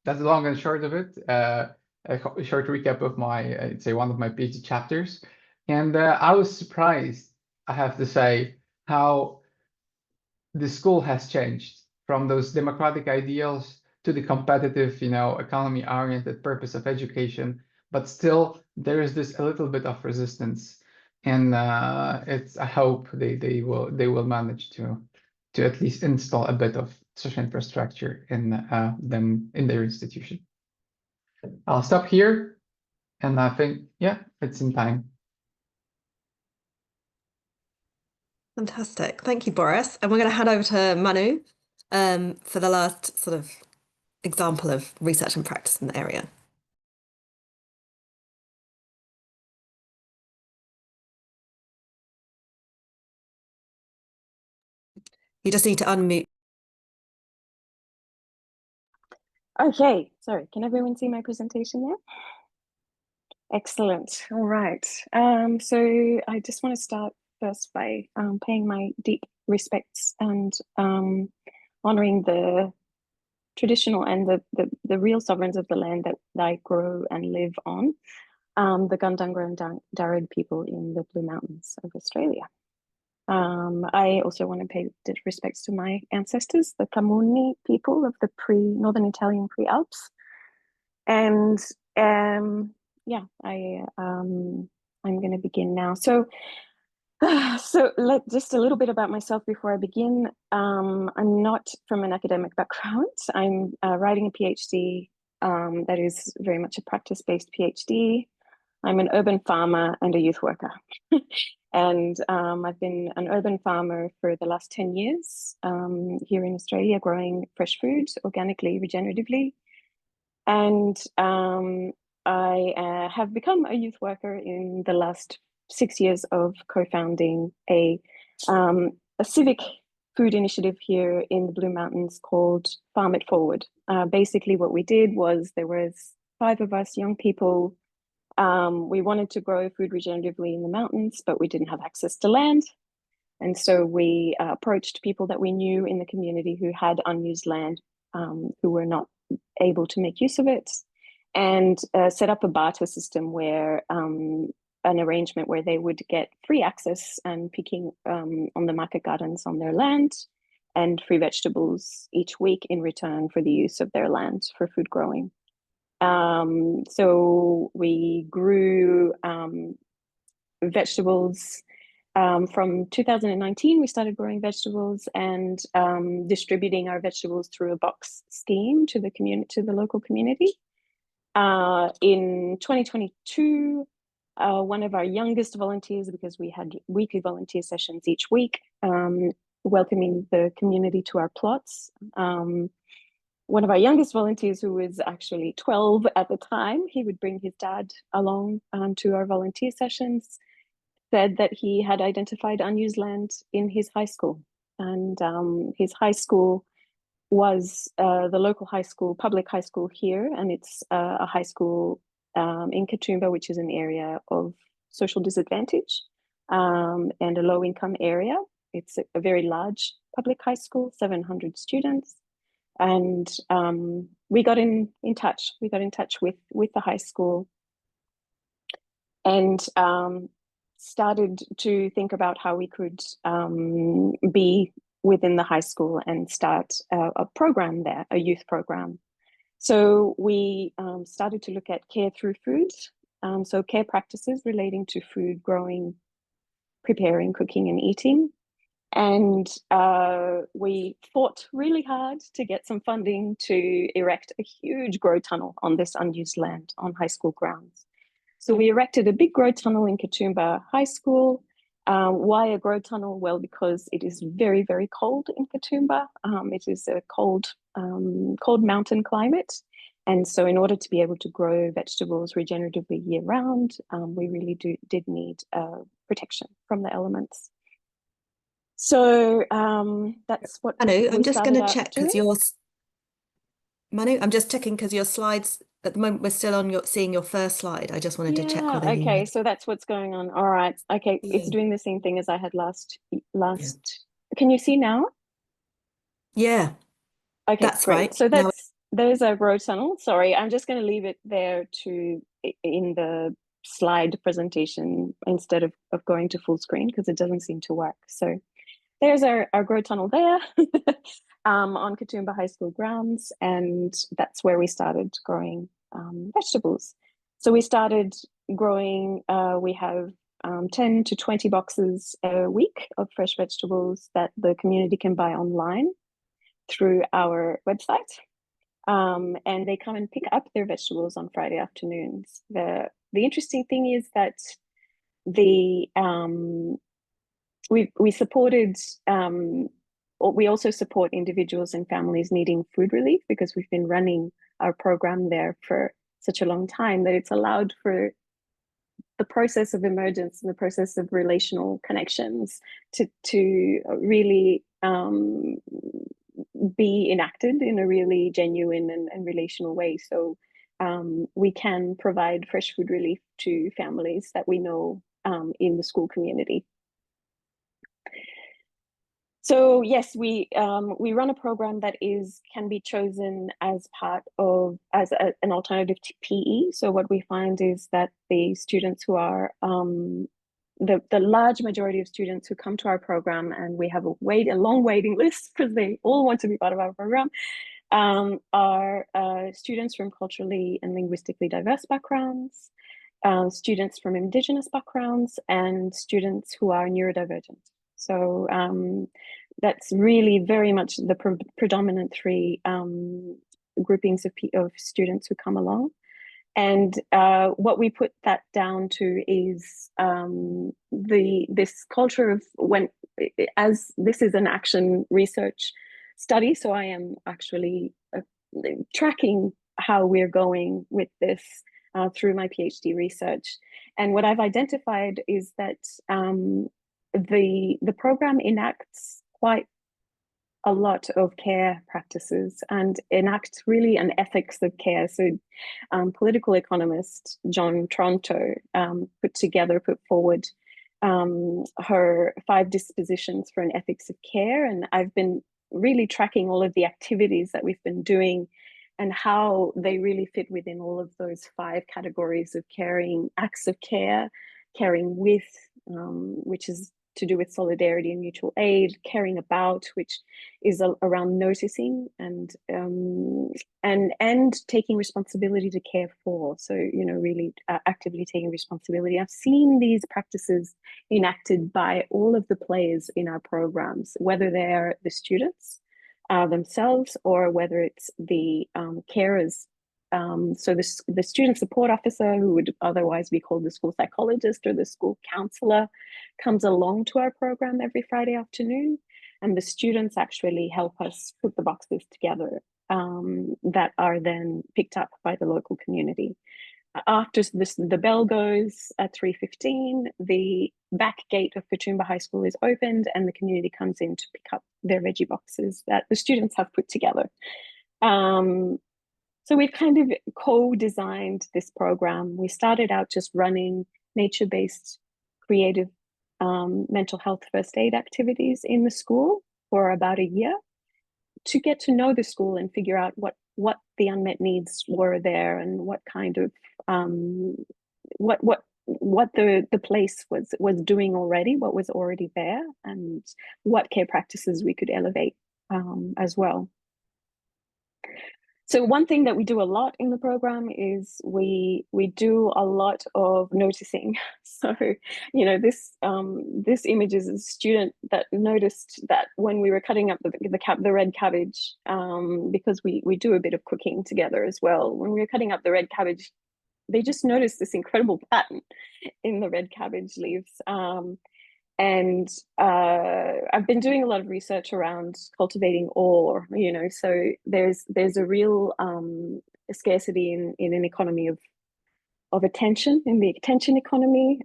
long and short of it. A short recap of my, I'd say, one of my PhD chapters. And I was surprised, I have to say, how the school has changed from those democratic ideals to the competitive, economy-oriented purpose of education. But still, there is this a little bit of resistance, and I hope they will manage to at least install a bit of social infrastructure in them in their institution. I'll stop here, and I think, yeah, it's in time. Fantastic. Thank you, Boris. And we're going to hand over to Manu for the last sort of example of research and practice in the area. You just need to unmute. Okay, sorry, can everyone see my presentation there? Excellent. All right. So I just want to start first by paying my deep respects and honoring the traditional and the real sovereigns of the land that I grow and live on, the Gundungurra and Darug people in the Blue Mountains of Australia. I also want to pay respects to my ancestors, the Camuni people of the Northern Italian pre-Alps. And yeah, I'm going to begin now. So just a little bit about myself before I begin. I'm not from an academic background. I'm writing a PhD that is very much a practice-based PhD. I'm an urban farmer and a youth worker. And I've been an urban farmer for the last 10 years here in Australia, growing fresh food organically, regeneratively. And I have become a youth worker in the last 6 years of co-founding a civic food initiative here in the Blue Mountains called Farm It Forward. Basically what we did was there was 5 of us young people. We wanted to grow food regeneratively in the mountains, but we didn't have access to land. And so we approached people that we knew in the community who had unused land, who were not able to make use of it, and set up a barter system where an arrangement where they would get free access and picking on the market gardens on their land and free vegetables each week in return for the use of their land for food growing. So we grew vegetables. From 2019, we started growing vegetables and distributing our vegetables through a box scheme to the local community. In 2022, one of our youngest volunteers, because we had weekly volunteer sessions each week, welcoming the community to our plots. One of our youngest volunteers, who was actually 12 at the time, he would bring his dad along to our volunteer sessions, said that he had identified unused land in his high school. And his high school was the local high school, public high school here, and it's a high school in Katoomba, which is an area of social disadvantage and a low-income area. It's a very large public high school, 700 students. And we got in touch. We got in touch with the high school and started to think about how we could be within the high school and start a program there, a youth program. So we started to look at care through food. So care practices relating to food growing, preparing, cooking, and eating. And we fought really hard to get some funding to erect a huge grow tunnel on this unused land on high school grounds. So we erected a big grow tunnel in Katoomba High School. Why a grow tunnel? Well, because it is very, very cold in Katoomba. It is a cold mountain climate. And so in order to be able to grow vegetables regeneratively year round, we really did need protection from the elements. So that's what Manu, I'm we just going started to out check because doing. Manu, I'm just checking because your slides at the moment we're still on seeing your first slide. I just wanted to check Yeah, whether you okay, so that's what's going on. All right. Okay, it's Yeah. doing the same thing as I had last. Can you see now? Yeah, Okay, that's great. right. So Now, there's a grow tunnel. Sorry, I'm just going to leave it there in the slide presentation instead of going to full screen because it doesn't seem to work. So there's our grow tunnel there on Katoomba High School grounds, and that's where we started growing vegetables. So we started growing, we have 10 to 20 boxes a week of fresh vegetables that the community can buy online through our website. And they come and pick up their vegetables on Friday afternoons. The interesting thing is that we supported, we also support individuals and families needing food relief because we've been running our program there for such a long time that it's allowed for the process of emergence and the process of relational connections to really be enacted in a really genuine and relational way. So we can provide fresh food relief to families that we know in the school community. So yes, we run a program that can be chosen as part of an alternative to PE. So what we find is that the students who are the large majority of students who come to our program, and we have a long waiting list because they all want to be part of our program, are students from culturally and linguistically diverse backgrounds, students from Indigenous backgrounds, and students who are neurodivergent. So that's really very much the predominant three groupings of students who come along. And what we put that down to is this culture of as this is an action research study, so I am actually tracking how we're going with this through my PhD research. And what I've identified is that the program enacts quite a lot of care practices and enacts really an ethics of care. So political economist John Tronto put forward her 5 dispositions for an ethics of care. And I've been really tracking all of the activities that we've been doing and how they really fit within all of those 5 categories of caring: acts of care, caring with, which is to do with solidarity and mutual aid; caring about, which is around noticing and taking responsibility to care for. So, you know, really actively taking responsibility. I've seen these practices enacted by all of the players in our programs, whether they're the students themselves or whether it's the carers So the student support officer, who would otherwise be called the school psychologist or the school counselor, comes along to our program every Friday afternoon, and the students actually help us put the boxes together that are then picked up by the local community. After the bell goes at 3:15, the back gate of Katoomba High School is opened and the community comes in to pick up their veggie boxes that the students have put together. So we've kind of co-designed this program. We started out just running nature-based creative mental health first aid activities in the school for about a year to get to know the school and figure out what the unmet needs were there and what kind of what the place was doing already, what was already there, and what care practices we could elevate as well. So one thing that we do a lot in the program is we do a lot of noticing. So, you know, this image is a student that noticed that when we were cutting up the red cabbage, because we do a bit of cooking together as well. When we were cutting up the red cabbage, they just noticed this incredible pattern in the red cabbage leaves. And I've been doing a lot of research around cultivating awe, you know, so there's a real scarcity in an economy of attention, in the attention economy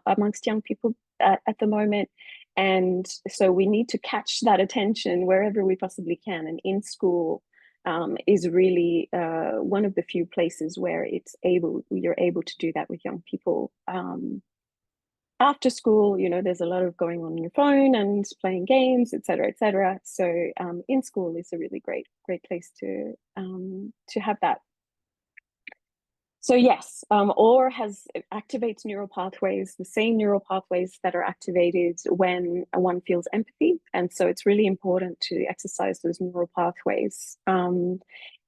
amongst young people at the moment. And so we need to catch that attention wherever we possibly can. And in school is really one of the few places where you're able to do that with young people. After school, you know, there's a lot of going on your phone and playing games, et cetera, et cetera. So in school is a really great place to have that. So yes, OR activates neural pathways, the same neural pathways that are activated when one feels empathy. And so it's really important to exercise those neural pathways in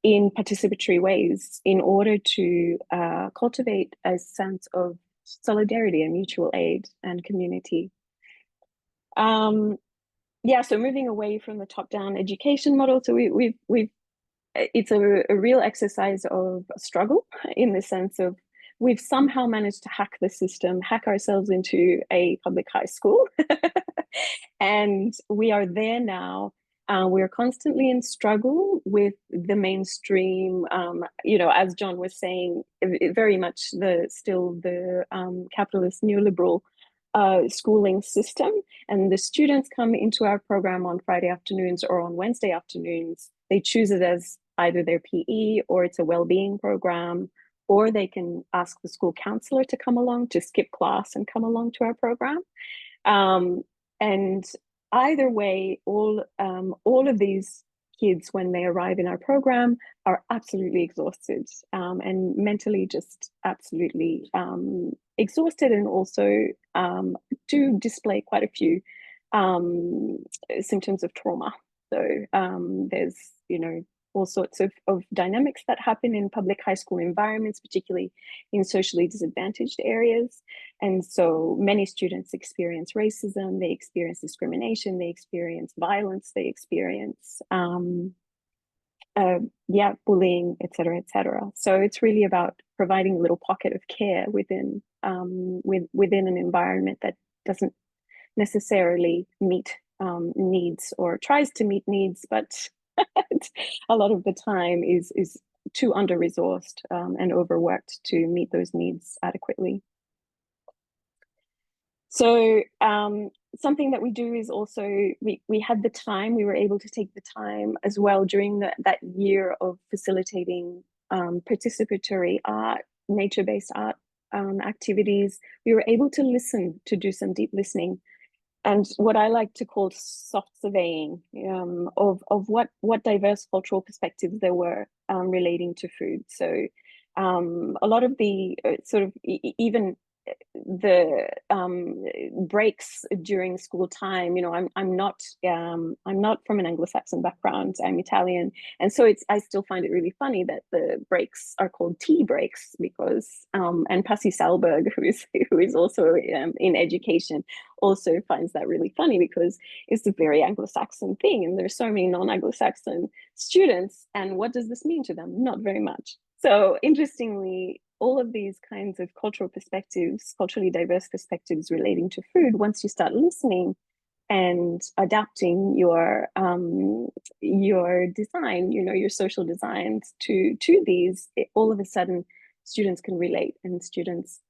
participatory ways in order to cultivate a sense of solidarity and mutual aid and community. Yeah, so moving away from the top-down education model, so it's a real exercise of struggle in the sense of we've somehow managed to hack the system, hack ourselves into a public high school, and we are there now. We're constantly in struggle with the mainstream, you know, as John was saying, very much still the capitalist neoliberal schooling system. And the students come into our program on Friday afternoons or on Wednesday afternoons. They choose it as either their PE or it's a well-being program, or they can ask the school counselor to come along, to skip class and come along to our program. And either way, all of these kids, when they arrive in our program, are absolutely exhausted and mentally just absolutely exhausted, and also do display quite a few symptoms of trauma. So there's, you know, all sorts of dynamics that happen in public high school environments, particularly in socially disadvantaged areas. And so many students experience racism, they experience discrimination, they experience violence, they experience bullying, et cetera, et cetera. So it's really about providing a little pocket of care within within an environment that doesn't necessarily meet needs, or tries to meet needs, but a lot of the time is too under-resourced and overworked to meet those needs adequately. So something that we do is also, we had the time, we were able to take the time as well during that year of facilitating participatory art, nature-based art activities. We were able to listen, to do some deep listening, and what I like to call soft surveying of what diverse cultural perspectives there were relating to food. So a lot of the sort of even the breaks during school time, you know, I'm not from an Anglo-Saxon background, I'm Italian, and so I still find it really funny that the breaks are called tea breaks, because and Pasi Salberg, who is also in education, also finds that really funny, because it's a very Anglo-Saxon thing, and there's so many non-Anglo-Saxon students, and what does this mean to them? Not very much. So interestingly, all of these kinds of cultural perspectives, culturally diverse perspectives relating to food, once you start listening and adapting your design, your social designs to these, all of a sudden students can relate, and students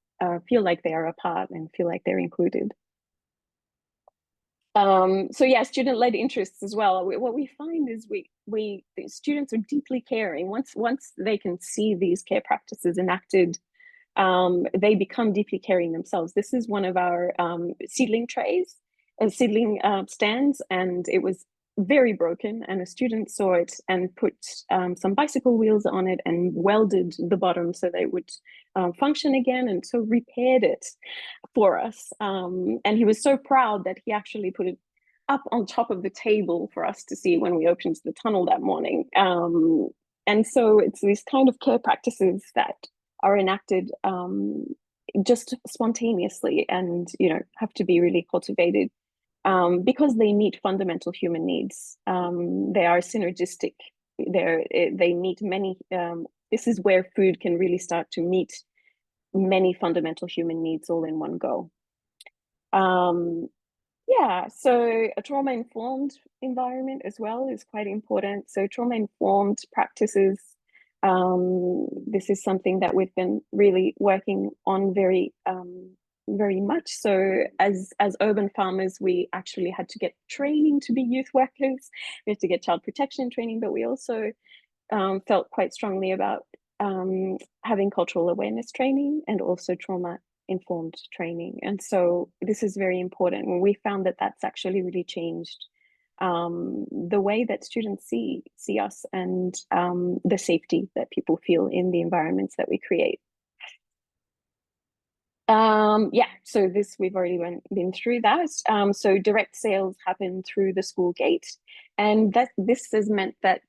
feel like they are a part and feel like they're included. So yeah, student-led interests as well. What we find is the students are deeply caring. Once they can see these care practices enacted, they become deeply caring themselves. This is one of our seedling trays, seedling stands, and it was very broken, and a student saw it and put some bicycle wheels on it and welded the bottom so they would function again, and so repaired it for us. And he was so proud that he actually put it up on top of the table for us to see when we opened the tunnel that morning. And so it's these kind of care practices that are enacted just spontaneously, and have to be really cultivated because they meet fundamental human needs. They are synergistic. They meet many. This is where food can really start to meet many fundamental human needs all in one go. Yeah, so a trauma-informed environment as well is quite important. So trauma-informed practices, this is something that we've been really working on very much. So as urban farmers, we actually had to get training to be youth workers. We had to get child protection training, but we also felt quite strongly about having cultural awareness training and also trauma-informed training. And so this is very important. And we found that that's actually really changed the way that students see us, and the safety that people feel in the environments that we create. Yeah, so this, we've already been through that. So direct sales happen through the school gate, and this has meant that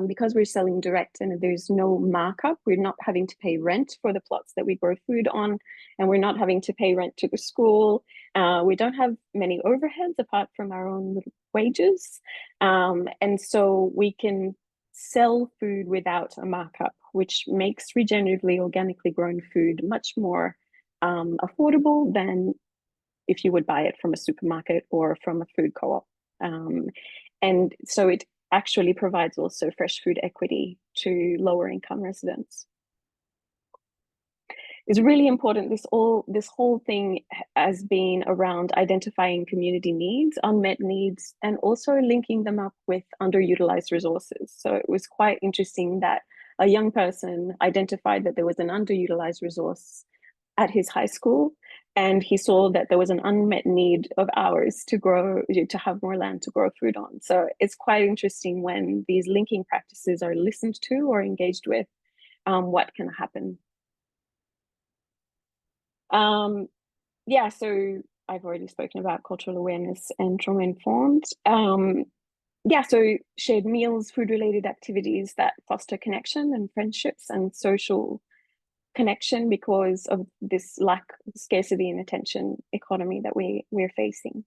because we're selling direct and there's no markup, we're not having to pay rent for the plots that we grow food on, and we're not having to pay rent to the school. We don't have many overheads apart from our own wages, and so we can sell food without a markup, which makes regeneratively organically grown food much more affordable than if you would buy it from a supermarket or from a food co-op. And so it actually provides also fresh food equity to lower income residents. It's really important. This whole thing has been around identifying community needs, unmet needs, and also linking them up with underutilized resources. So it was quite interesting that a young person identified that there was an underutilized resource at his high school, and he saw that there was an unmet need of ours to have more land to grow food on. So it's quite interesting when these linking practices are listened to or engaged with, what can happen. Yeah, so I've already spoken about cultural awareness and trauma-informed. Yeah, so shared meals, food-related activities that foster connection and friendships and social connection because of this lack of scarcity and attention economy that we're facing.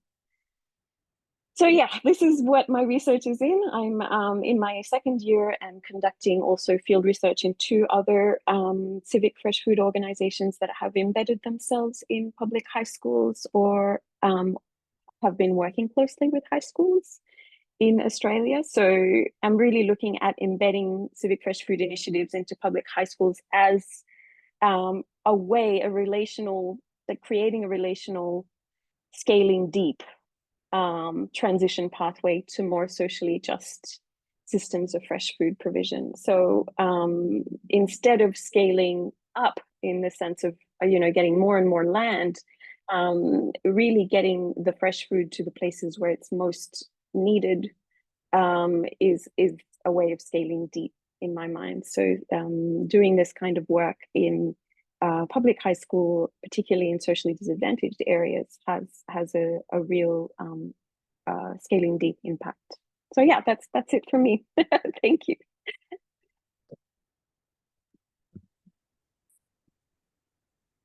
So yeah, this is what my research is in. I'm in my second year and conducting also field research in 2 other civic fresh food organizations that have embedded themselves in public high schools or have been working closely with high schools in Australia. So I'm really looking at embedding civic fresh food initiatives into public high schools as a way, creating a relational, scaling deep transition pathway to more socially just systems of fresh food provision. So instead of scaling up in the sense of getting more and more land, really getting the fresh food to the places where it's most needed is a way of scaling deep in my mind. So doing this kind of work in public high school, particularly in socially disadvantaged areas, has a real scaling deep impact. So yeah, that's it for me. Thank you.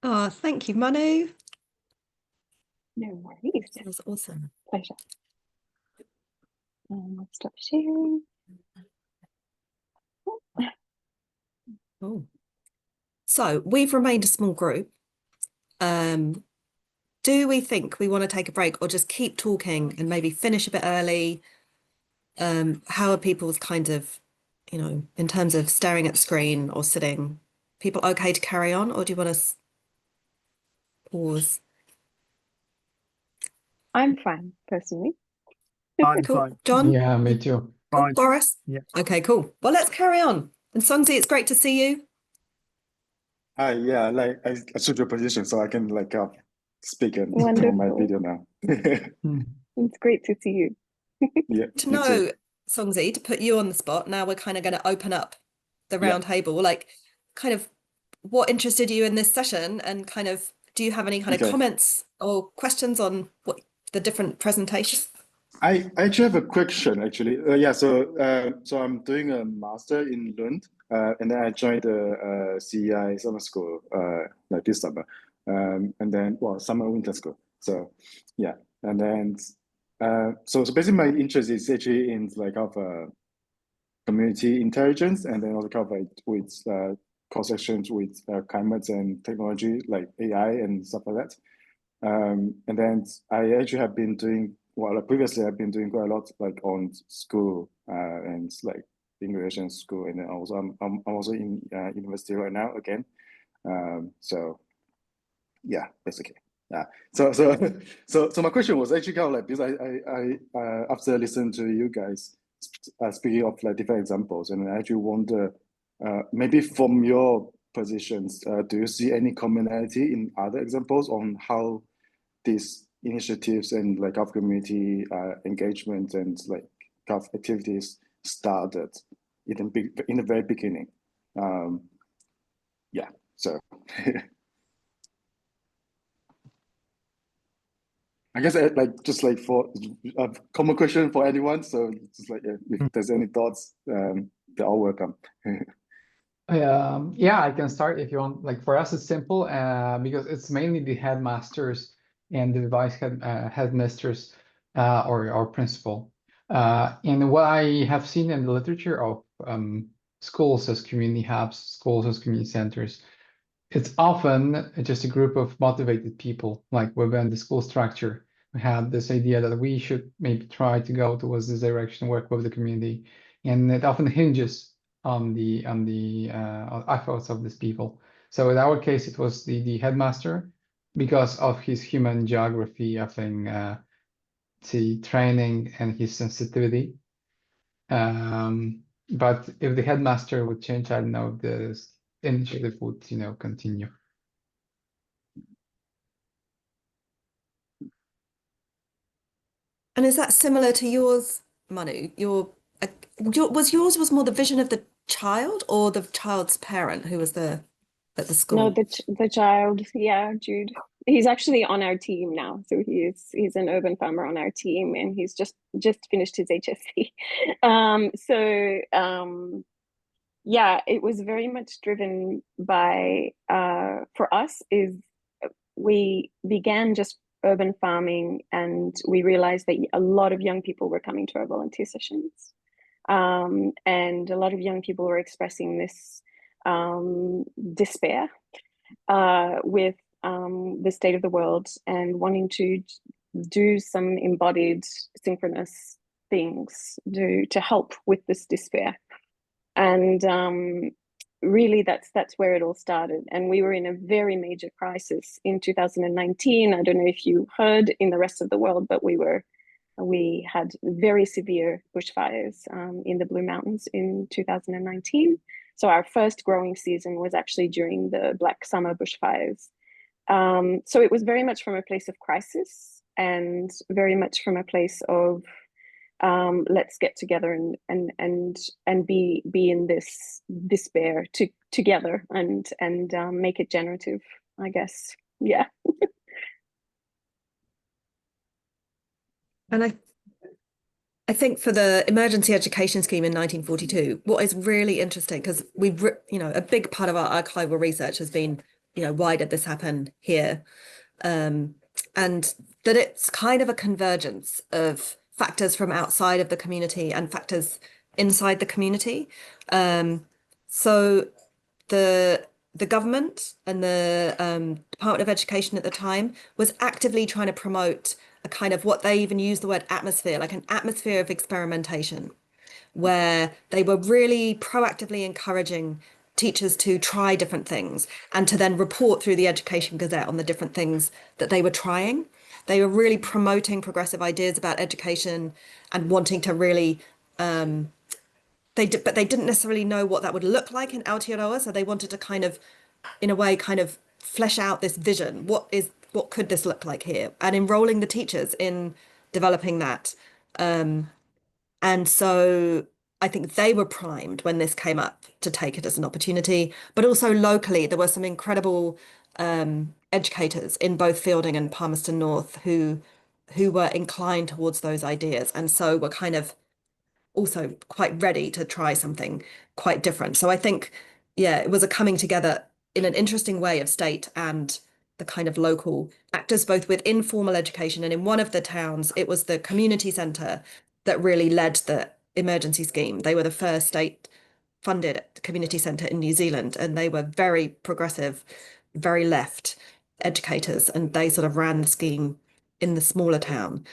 Oh, thank you, Manu. No worries. That was awesome. Pleasure. I'll stop sharing. Oh. So we've remained a small group. Do we think we want to take a break or just keep talking and maybe finish a bit early? How are people's kind of, in terms of staring at the screen or sitting, people okay to carry on, or do you want to pause? I'm fine, personally. I'm Cool. fine. John? Yeah, me too. Cool. Fine. Boris? Yeah. Okay, cool. Well, let's carry on. And Sungzi, it's great to see you. Hi, yeah, like I took your position so I can like speak on my Wonderful. video now. Mm. It's great to see you. Yeah, To me too. know, Songzi, to put you on the spot, now we're kind of going to open up the Yeah. round table. Like, kind of what interested you in this session, and kind of do you have any kind of Okay. comments or questions on what the different presentations? I actually have a question actually. Yeah, so I'm doing a master in Lund, and then I joined the CEI summer school like this summer, and then well summer winter school. So yeah, and then so basically my interest is actually in like of community intelligence, and then also cover it with cross sections with climate and technology like AI and stuff like that. And then I actually have been doing well. Previously, I've been doing quite a lot like on school and like English and school, and then also I'm also in university right now again. So yeah, basically. Yeah. So my question was actually kind of like because I after listening to you guys speaking of like different examples, and I actually wonder maybe from your positions, do you see any commonality in other examples on how these initiatives and like of community engagement and like of activities started in the very beginning? Yeah. So. I guess like just like for a common question for anyone. So just like if there's any thoughts, they're all welcome. Yeah, I can start if you want. Like for us, it's simple because it's mainly the headmasters and the headmasters or principal. And what I have seen in the literature of schools as community hubs, schools as community centers, it's often just a group of motivated people. Like within the school structure, we have this idea that we should maybe try to go towards this direction, work with the community, and it often hinges on the efforts of these people. So in our case, it was the headmaster because of his human geography, I think, the training and his sensitivity. But if the headmaster would change, I don't know if the initiative would, continue. And is that similar to yours, Manu? Was yours more the vision of the child or the child's parent who was there at the No, school? the child, yeah, Jude. He's actually on our team now. So he's an urban farmer on our team, and he's just finished his HSC. Yeah, it was very much driven by for us is we began just urban farming, and we realized that a lot of young people were coming to our volunteer sessions. And a lot of young people were expressing this despair with the state of the world and wanting to do some embodied synchronous things to help with this despair. And really that's where it all started. And we were in a very major crisis in 2019. I don't know if you heard in the rest of the world, but we had very severe bushfires in the Blue Mountains in 2019. So our first growing season was actually during the Black Summer bushfires. So it was very much from a place of crisis and very much from a place of let's get together and be in this despair together and make it generative, I guess. Yeah. And I think for the emergency education scheme in 1942, what is really interesting, because a big part of our archival research has been, why did this happen here? And that it's kind of a convergence of factors from outside of the community and factors inside the community. So the government and the Department of Education at the time was actively trying to promote a kind of what they even used the word atmosphere, like an atmosphere of experimentation, where they were really proactively encouraging teachers to try different things and to then report through the Education Gazette on the different things that they were trying. They were really promoting progressive ideas about education and wanting to really but they didn't necessarily know what that would look like in Aotearoa, so they wanted to kind of, in a way, kind of flesh out this vision. What could this look like here? And enrolling the teachers in developing that. And so I think they were primed when this came up to take it as an opportunity. But also locally, there were some incredible educators in both Fielding and Palmerston North who were inclined towards those ideas, and so were kind of also quite ready to try something quite different. So I think, yeah, it was a coming together in an interesting way of state and the kind of local actors, both with informal education. And in one of the towns, it was the community centre that really led the emergency scheme. They were the first state funded community centre in New Zealand, and they were very progressive, very left educators, and they sort of ran the scheme in the smaller town.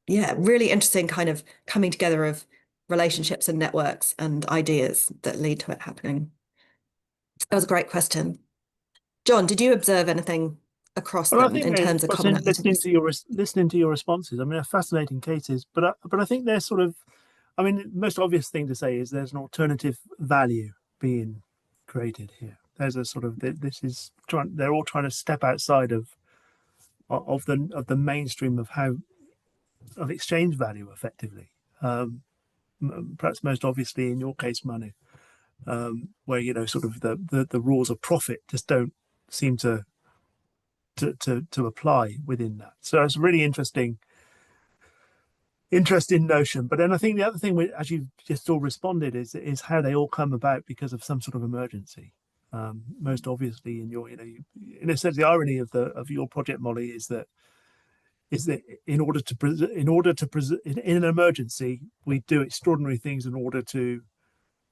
Yeah, really interesting kind of coming together of relationships and networks and ideas that lead to it happening. That was a great question. John, did you observe anything across Well, I them think in terms of what's in listening commonalities? to your responses. I mean, they're fascinating cases, but I think they're sort of. I mean, the most obvious thing to say is there's an alternative value being created here. There's a sort of this is trying. They're all trying to step outside of the mainstream of exchange value, effectively. Perhaps most obviously in your case, Manu, where sort of the rules of profit just don't seem to apply within that. So it's a really interesting notion. But then I think the other thing, as you just all responded, is how they all come about because of some sort of emergency. Most obviously, in a sense, the irony of your project, Molly, is that in an emergency, we do extraordinary things in order to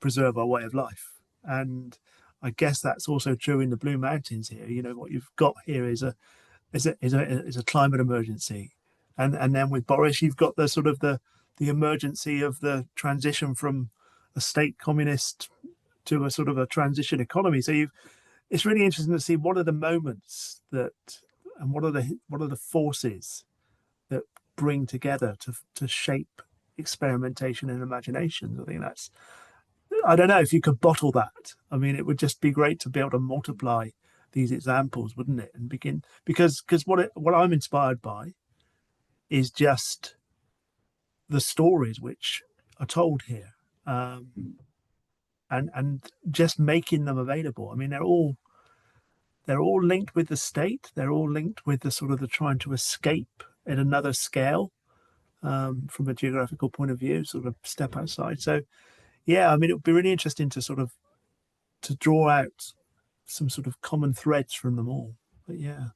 preserve our way of life. And I guess that's also true in the Blue Mountains here. What you've got here is a climate emergency, and then with Boris, you've got the sort of the emergency of the transition from a state communist to a sort of a transition economy. So it's really interesting to see what are the moments and what are the forces that bring together to shape experimentation and imagination. I think I don't know if you could bottle that. I mean, it would just be great to be able to multiply these examples, wouldn't it? And begin because what I'm inspired by is just the stories which are told here, and just making them available. I mean, they're all linked with the state. They're all linked with the sort of the trying to escape at another scale, from a geographical point of view, sort of step outside. So, yeah, I mean, it would be really interesting to sort of to draw out some sort of common threads from them all. But yeah.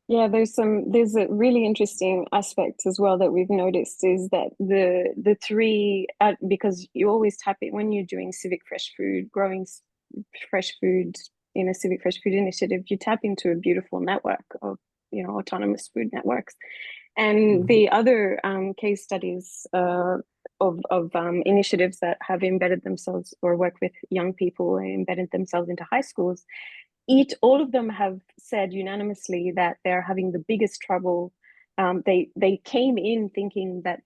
Yeah, there's a really interesting aspect as well that we've noticed is that the three, because you always tap it when you're doing civic fresh food, growing fresh food in a civic fresh food initiative, you tap into a beautiful network of autonomous food networks. And the other case studies of initiatives that have embedded themselves or work with young people and embedded themselves into high schools, all of them have said unanimously that they're having the biggest trouble. They came in thinking that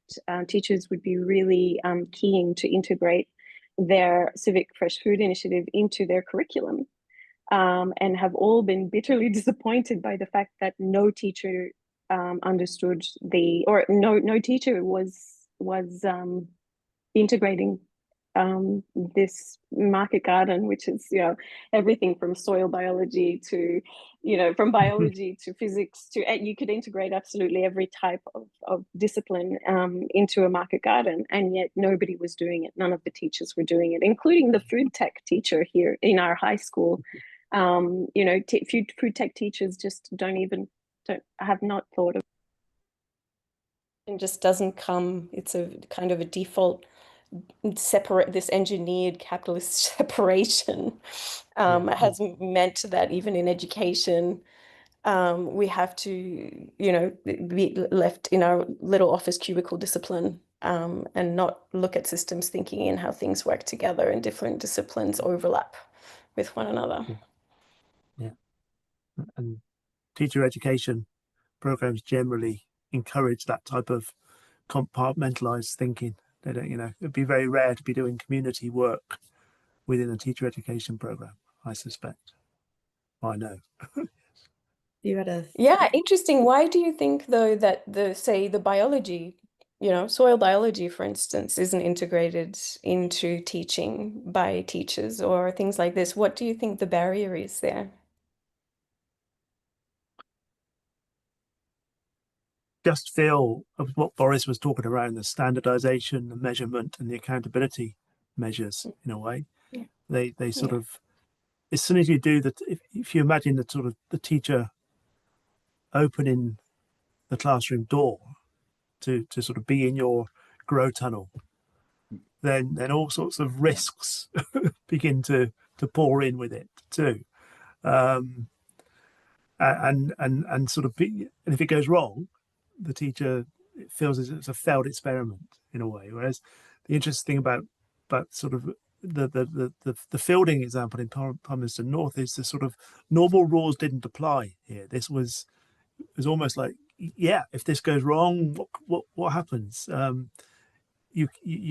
teachers would be really keen to integrate their civic fresh food initiative into their curriculum, and have all been bitterly disappointed by the fact that no teacher understood no teacher was integrating this market garden, which is everything from soil biology to from biology to physics to you could integrate absolutely every type of discipline into a market garden, and yet nobody was doing it. None of the teachers were doing it, including the food tech teacher here in our high school. Food tech teachers just have not thought of, and just doesn't come. It's a kind of a default separate this engineered capitalist separation has meant that even in education, we have to, you know, be left in our little office cubicle discipline and not look at systems thinking and how things work together and different disciplines overlap with one another. Yeah. And teacher education programs generally encourage that type of compartmentalized thinking. They don't, you know, it'd be very rare to be doing community work within a teacher education program, I suspect. I know. You had a Yeah, interesting. Why do you think though that the biology, you know, soil biology, for instance, isn't integrated into teaching by teachers or things like this? What do you think the barrier is there? Just feel of what Boris was talking around the standardization, the measurement, and the accountability measures in a way. Yeah. They sort Yeah. of, as soon as you do that, if you imagine the sort of the teacher opening the classroom door to sort of be in your grow tunnel, then all sorts of risks begin to pour in with it too. Um, and sort of be, and if it goes wrong, the teacher feels as it's a failed experiment in a way. Whereas the interesting thing about sort of the fielding example in Palmerston North is the sort of normal rules didn't apply here. This was almost like, yeah, if this goes wrong, what happens? You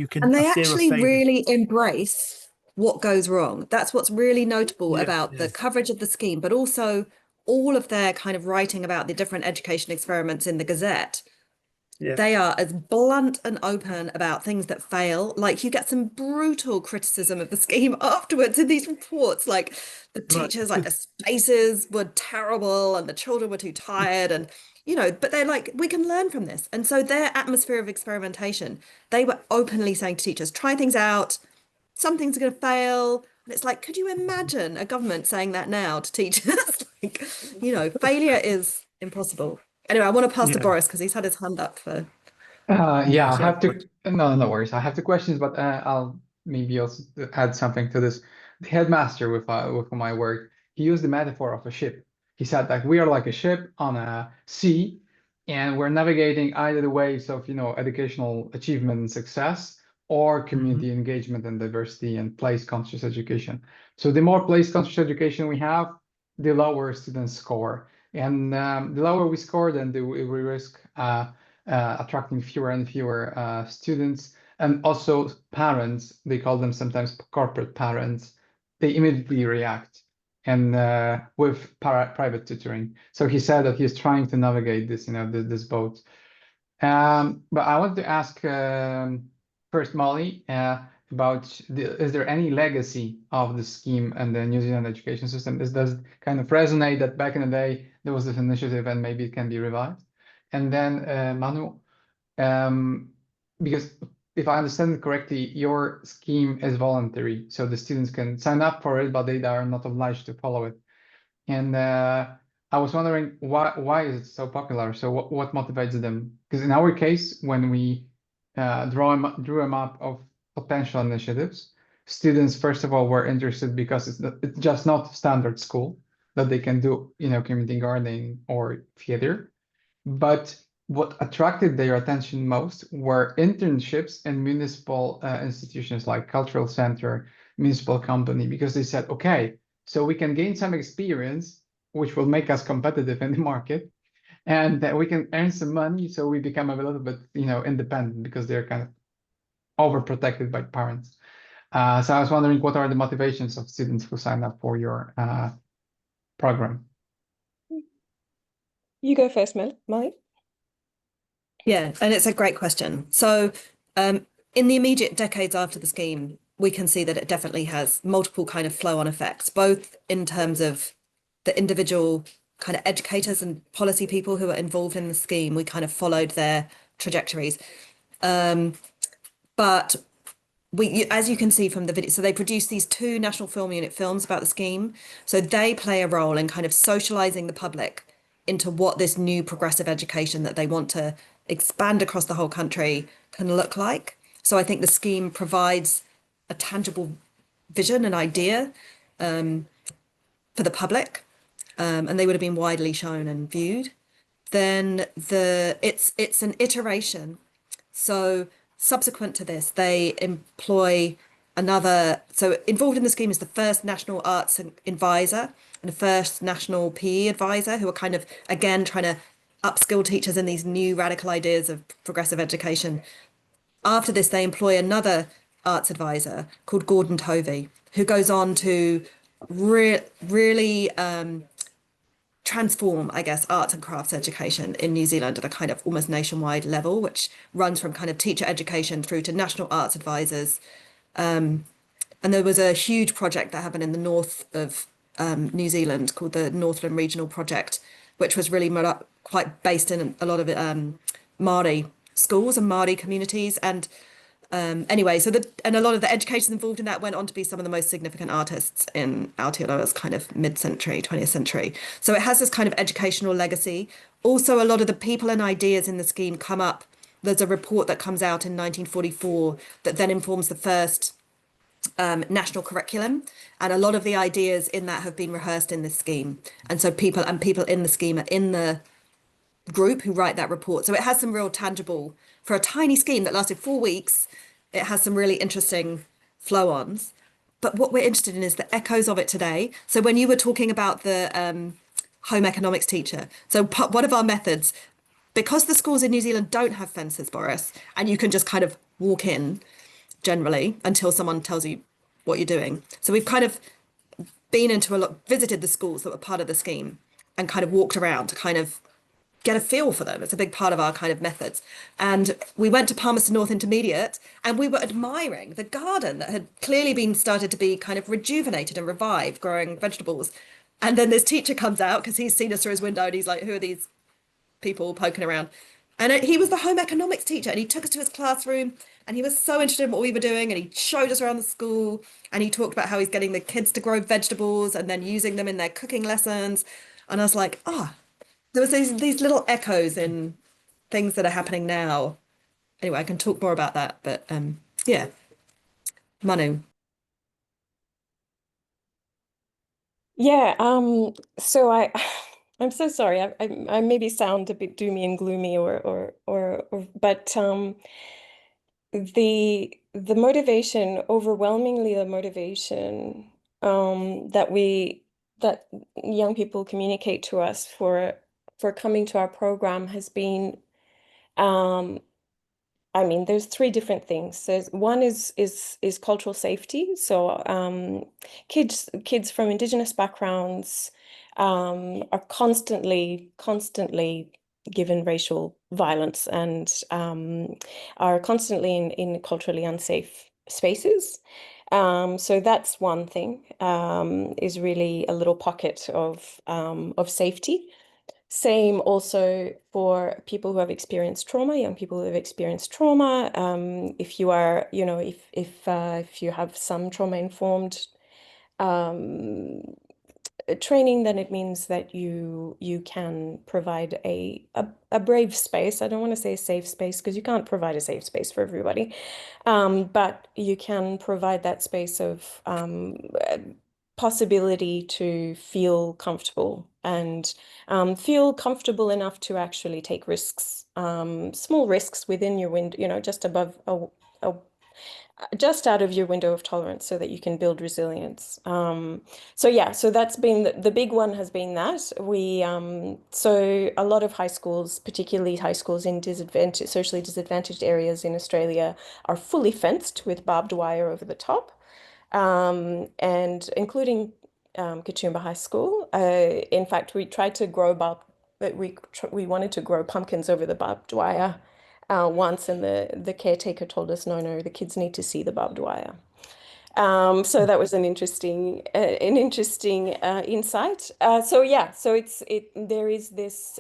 can, And a they fear of actually failure. really embrace what goes wrong. That's what's really notable Yeah, about yeah, the coverage of the scheme, but also all of their kind of writing about the different education experiments in the Gazette. yeah. They are as blunt and open about things that fail. Like you get some brutal criticism of the scheme afterwards in these reports. Like the Right. teachers, like the spaces were terrible and the children were too tired. And, you know, but they're like, we can learn from this. And so their atmosphere of experimentation, they were openly saying to teachers, try things out. Some things are going to fail. And it's like, could you imagine a government saying that now to teachers? Like, you know, failure is impossible. Anyway, I want to pass to Yeah, Boris because he's had his hand up for. Yeah, yeah. I Sorry, have but to. No, no worries. I have two questions, but I'll maybe also add something to this. The headmaster with whom I worked, he used the metaphor of a ship. He said like we are like a ship on a sea, and we're navigating either the waves of educational achievement and success, or community engagement and diversity and place conscious education. So the more place conscious education we have, the lower students score, and the lower we score, then we risk attracting fewer and fewer students. And also parents, they call them sometimes corporate parents, they immediately react and with private tutoring. So he said that he's trying to navigate this, this boat. But I want to ask first, Molly, about is there any legacy of the scheme and the New Zealand education system? Does it kind of resonate that back in the day there was this initiative and maybe it can be revived? And then Manu, because if I understand it correctly, your scheme is voluntary, so the students can sign up for it, but they are not obliged to follow it. And I was wondering why is it so popular? So what motivates them? Because in our case, when we drew a map of potential initiatives, students first of all were interested because it's just not standard school that they can do, community gardening or theater. But what attracted their attention most were internships in municipal institutions like cultural center, municipal company, because they said, okay, so we can gain some experience, which will make us competitive in the market, and that we can earn some money, so we become a little bit, independent because they're kind of overprotected by parents. So I was wondering, what are the motivations of students who sign up for your program? You go first, Molly. Yeah, and it's a great question. So, in the immediate decades after the scheme, we can see that it definitely has multiple kind of flow-on effects, both in terms of the individual kind of educators and policy people who are involved in the scheme. We kind of followed their trajectories. But as you can see from the video, so they produced these two National Film Unit films about the scheme. So they play a role in kind of socializing the public into what this new progressive education that they want to expand across the whole country can look like. So I think the scheme provides a tangible vision and idea for the public, and they would have been widely shown and viewed. Then it's an iteration. So subsequent to this, they employ another. So involved in the scheme is the first national arts advisor and the first national PE advisor, who are kind of again trying to upskill teachers in these new radical ideas of progressive education. After this, they employ another arts advisor called Gordon Tovey, who goes on to really transform, I guess, arts and crafts education in New Zealand at a kind of almost nationwide level, which runs from kind of teacher education through to national arts advisors. And there was a huge project that happened in the north of New Zealand called the Northland Regional Project, which was really quite based in a lot of Māori schools and Māori communities. And anyway, and a lot of the educators involved in that went on to be some of the most significant artists in Aotearoa's kind of mid-century, 20th century. So it has this kind of educational legacy. Also, a lot of the people and ideas in the scheme come up. There's a report that comes out in 1944 that then informs the first national curriculum, and a lot of the ideas in that have been rehearsed in this scheme. And so people in the scheme are in the group who write that report. So it has some real tangible, for a tiny scheme that lasted 4 weeks, it has some really interesting flow-ons. But what we're interested in is the echoes of it today. So when you were talking about the home economics teacher, so one of our methods, because the schools in New Zealand don't have fences, Boris, and you can just kind of walk in generally until someone tells you what you're doing. So we've kind of visited the schools that were part of the scheme and kind of walked around to kind of get a feel for them. It's a big part of our kind of methods. And we went to Palmerston North Intermediate and we were admiring the garden that had clearly been started to be kind of rejuvenated and revived, growing vegetables. And then this teacher comes out because he's seen us through his window and he's like, who are these people poking around? And he was the home economics teacher and he took us to his classroom and he was so interested in what we were doing and he showed us around the school and he talked about how he's getting the kids to grow vegetables and then using them in their cooking lessons. And I was like, there was these little echoes in things that are happening now. Anyway, I can talk more about that, but yeah, Manu. Yeah, so I'm so sorry. I maybe sound a bit doomy and gloomy or but the motivation, overwhelmingly the motivation that young people communicate to us for coming to our program has been I mean, there's three different things. One is cultural safety. So kids from Indigenous backgrounds are constantly given racial violence and are constantly in culturally unsafe spaces. So that's one thing, is really a little pocket of safety. Same also for people who have experienced trauma, young people who have experienced trauma. If you are, if you have some trauma-informed training, then it means that you can provide a brave space. I don't want to say a safe space because you can't provide a safe space for everybody, but you can provide that space of possibility to feel comfortable and feel comfortable enough to actually take risks, small risks within your window, just above just out of your window of tolerance so that you can build resilience. So yeah, so that's been the big one has been that so a lot of high schools, particularly high schools in socially disadvantaged areas in Australia, are fully fenced with barbed wire over the top. And including Katoomba High School. In fact, we tried to grow we wanted to grow pumpkins over the barbed wire once, and the caretaker told us, no, the kids need to see the barbed wire. So that was an interesting insight. So yeah, so there is this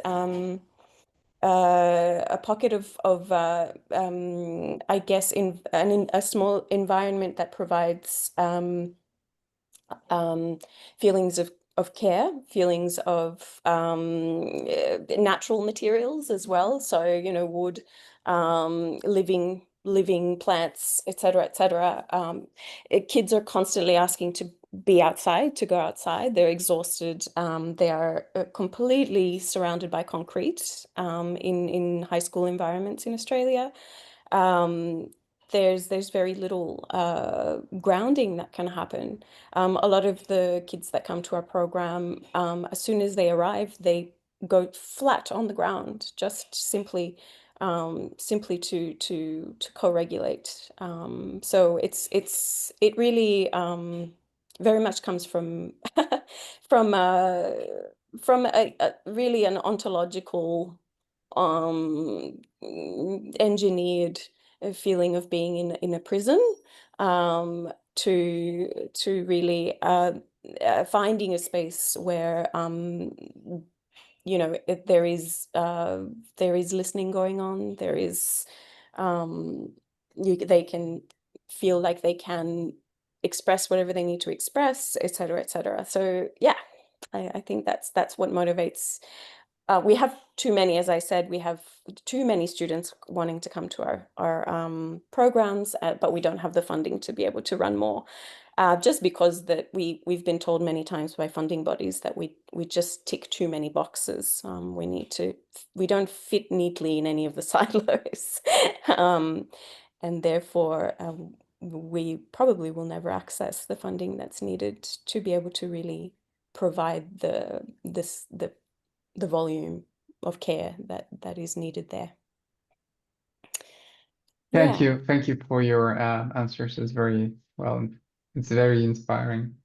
a pocket of I guess in a small environment that provides feelings of care, feelings of natural materials as well. So, wood, living living plants, etc., etc. Kids are constantly asking to be outside, to go outside. They're exhausted. They are completely surrounded by concrete in high school environments in Australia. There's very little grounding that can happen. A lot of the kids that come to our program, as soon as they arrive, they go flat on the ground, just simply to co-regulate. So it really very much comes from from a really an ontological engineered feeling of being in a prison, to really finding a space where you know, there is listening going on. There is they can feel like they can express whatever they need to express, etc., etc. So yeah, I think that's what motivates. We have too many, as I said, we have too many students wanting to come to our programs, but we don't have the funding to be able to run more. Just because that we've been told many times by funding bodies that we just tick too many boxes. We don't fit neatly in any of the silos, and therefore we probably will never access the funding that's needed to be able to really provide the volume of care that is needed there. Thank Yeah. you for your answers. It's very well. It's very inspiring.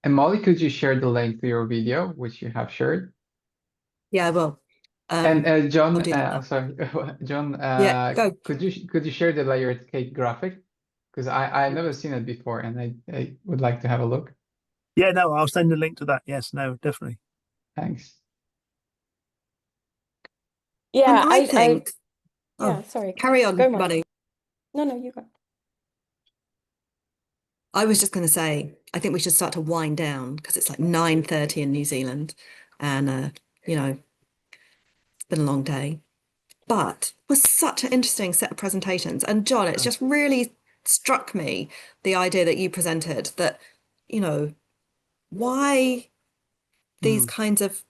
And Molly, could you share the link to your video, which you have shared? Yeah, I will. And I'll John, do that now. sorry, John, Yeah, go. could you share the layered cake graphic? Because I've never seen it before, and I would like to have a look. Yeah, no, I'll send a link to that. Yes, no, definitely. Thanks. Yeah, I think. yeah, Oh, sorry. carry on, Go, Molly. Manu. No, you go. I was just going to say, I think we should start to wind down because it's like 9:30 in New Zealand, and you know, it's been a long day. But it was such an interesting set of presentations. And John, it's just really struck me the idea that you presented that, you know, why these kinds of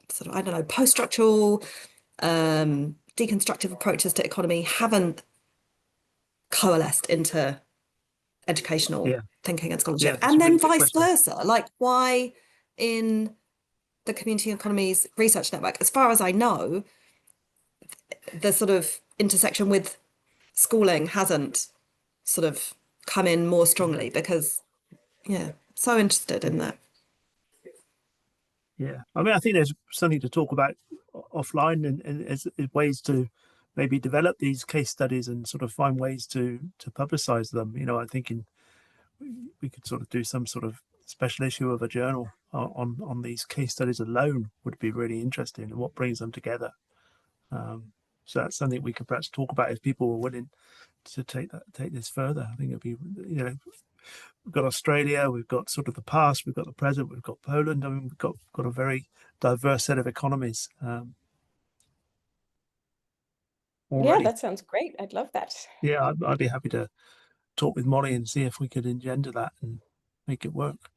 sort of, I don't know, post-structural, deconstructive approaches to economy haven't coalesced into educational Yeah, thinking and yeah, scholarship, that's a and then really good vice question. versa. Like, why in the Community Economies Research Network, as far as I know, the sort of intersection with schooling hasn't sort of come in more strongly because, yeah, so interested in that. Yeah, I mean, I think there's something to talk about offline, and as ways to maybe develop these case studies and sort of find ways to publicize them. You know, I'm thinking we could sort of do some sort of special issue of a journal on these case studies alone would be really interesting, and what brings them together. So that's something we could perhaps talk about if people were willing to take this further. I think it'd be, you know, we've got Australia, we've got sort of the past, we've got the present, we've got Poland. I mean, we've got a very diverse set of economies Yeah, already. that sounds great. I'd love that. Yeah, I'd be happy to talk with Molly and see if we could engender that and make it work.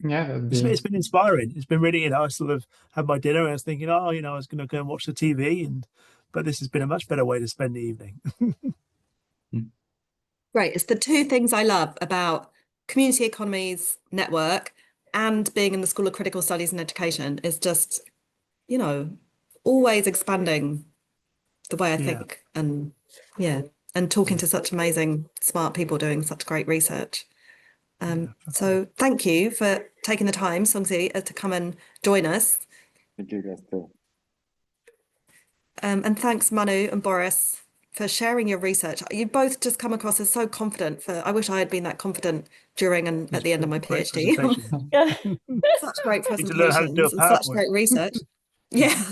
Yeah, that'd It's be been inspiring. It's been really, you know, I sort of had my dinner and I was thinking, oh, you know, I was going to go and watch the TV, but this has been a much better way to spend the evening. Great. It's the two things I love about Community Economies Network and being in the School of Critical Studies and Education is just, you know, always expanding the way I Yeah. think, and yeah, and talking to such amazing, smart people doing such great research. So thank you for taking the time, Songzi, to come and join us. Thank you, guys, too. And thanks, Manu and Boris, for sharing your research. You both just come across as so confident. I wish I had been that confident during and at the end of my Great PhD. presentation. Yeah. Such great Need to learn how to do a presentations and such PowerPoint. great research. Yeah.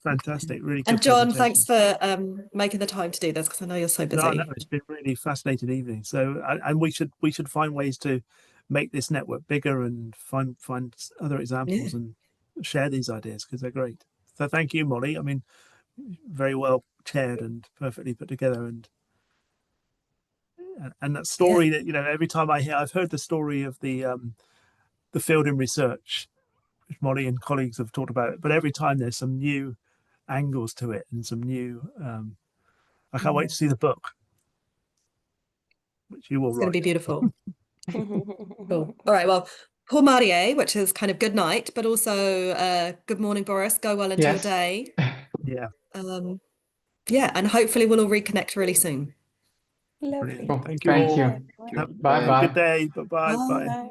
Fantastic, really good And John, presentation. thanks for making the time to do this because I know you're so busy. No, it's been really fascinating evening. So, and we should find ways to make this network bigger and find other examples and share these ideas because they're great. So thank you, Molly. I mean, very well chaired and perfectly put together, and that story that, you know, every time I've heard the story of the field in research, which Molly and colleagues have talked about, but every time there's some new angles to it and some new. I can't wait to see the book, which you will It's going to be write. beautiful. Cool. All right. Well, Paul Mardier, which is kind of good night, but also good morning, Boris. Go well into your Yes. day. Yeah, Yeah, and hopefully we'll all reconnect really soon. Lovely. brilliant. Cool. Thank you Thank all. you. Everyone. Have Bye a bye. good day. Bye bye. Bye. Bye. Bye.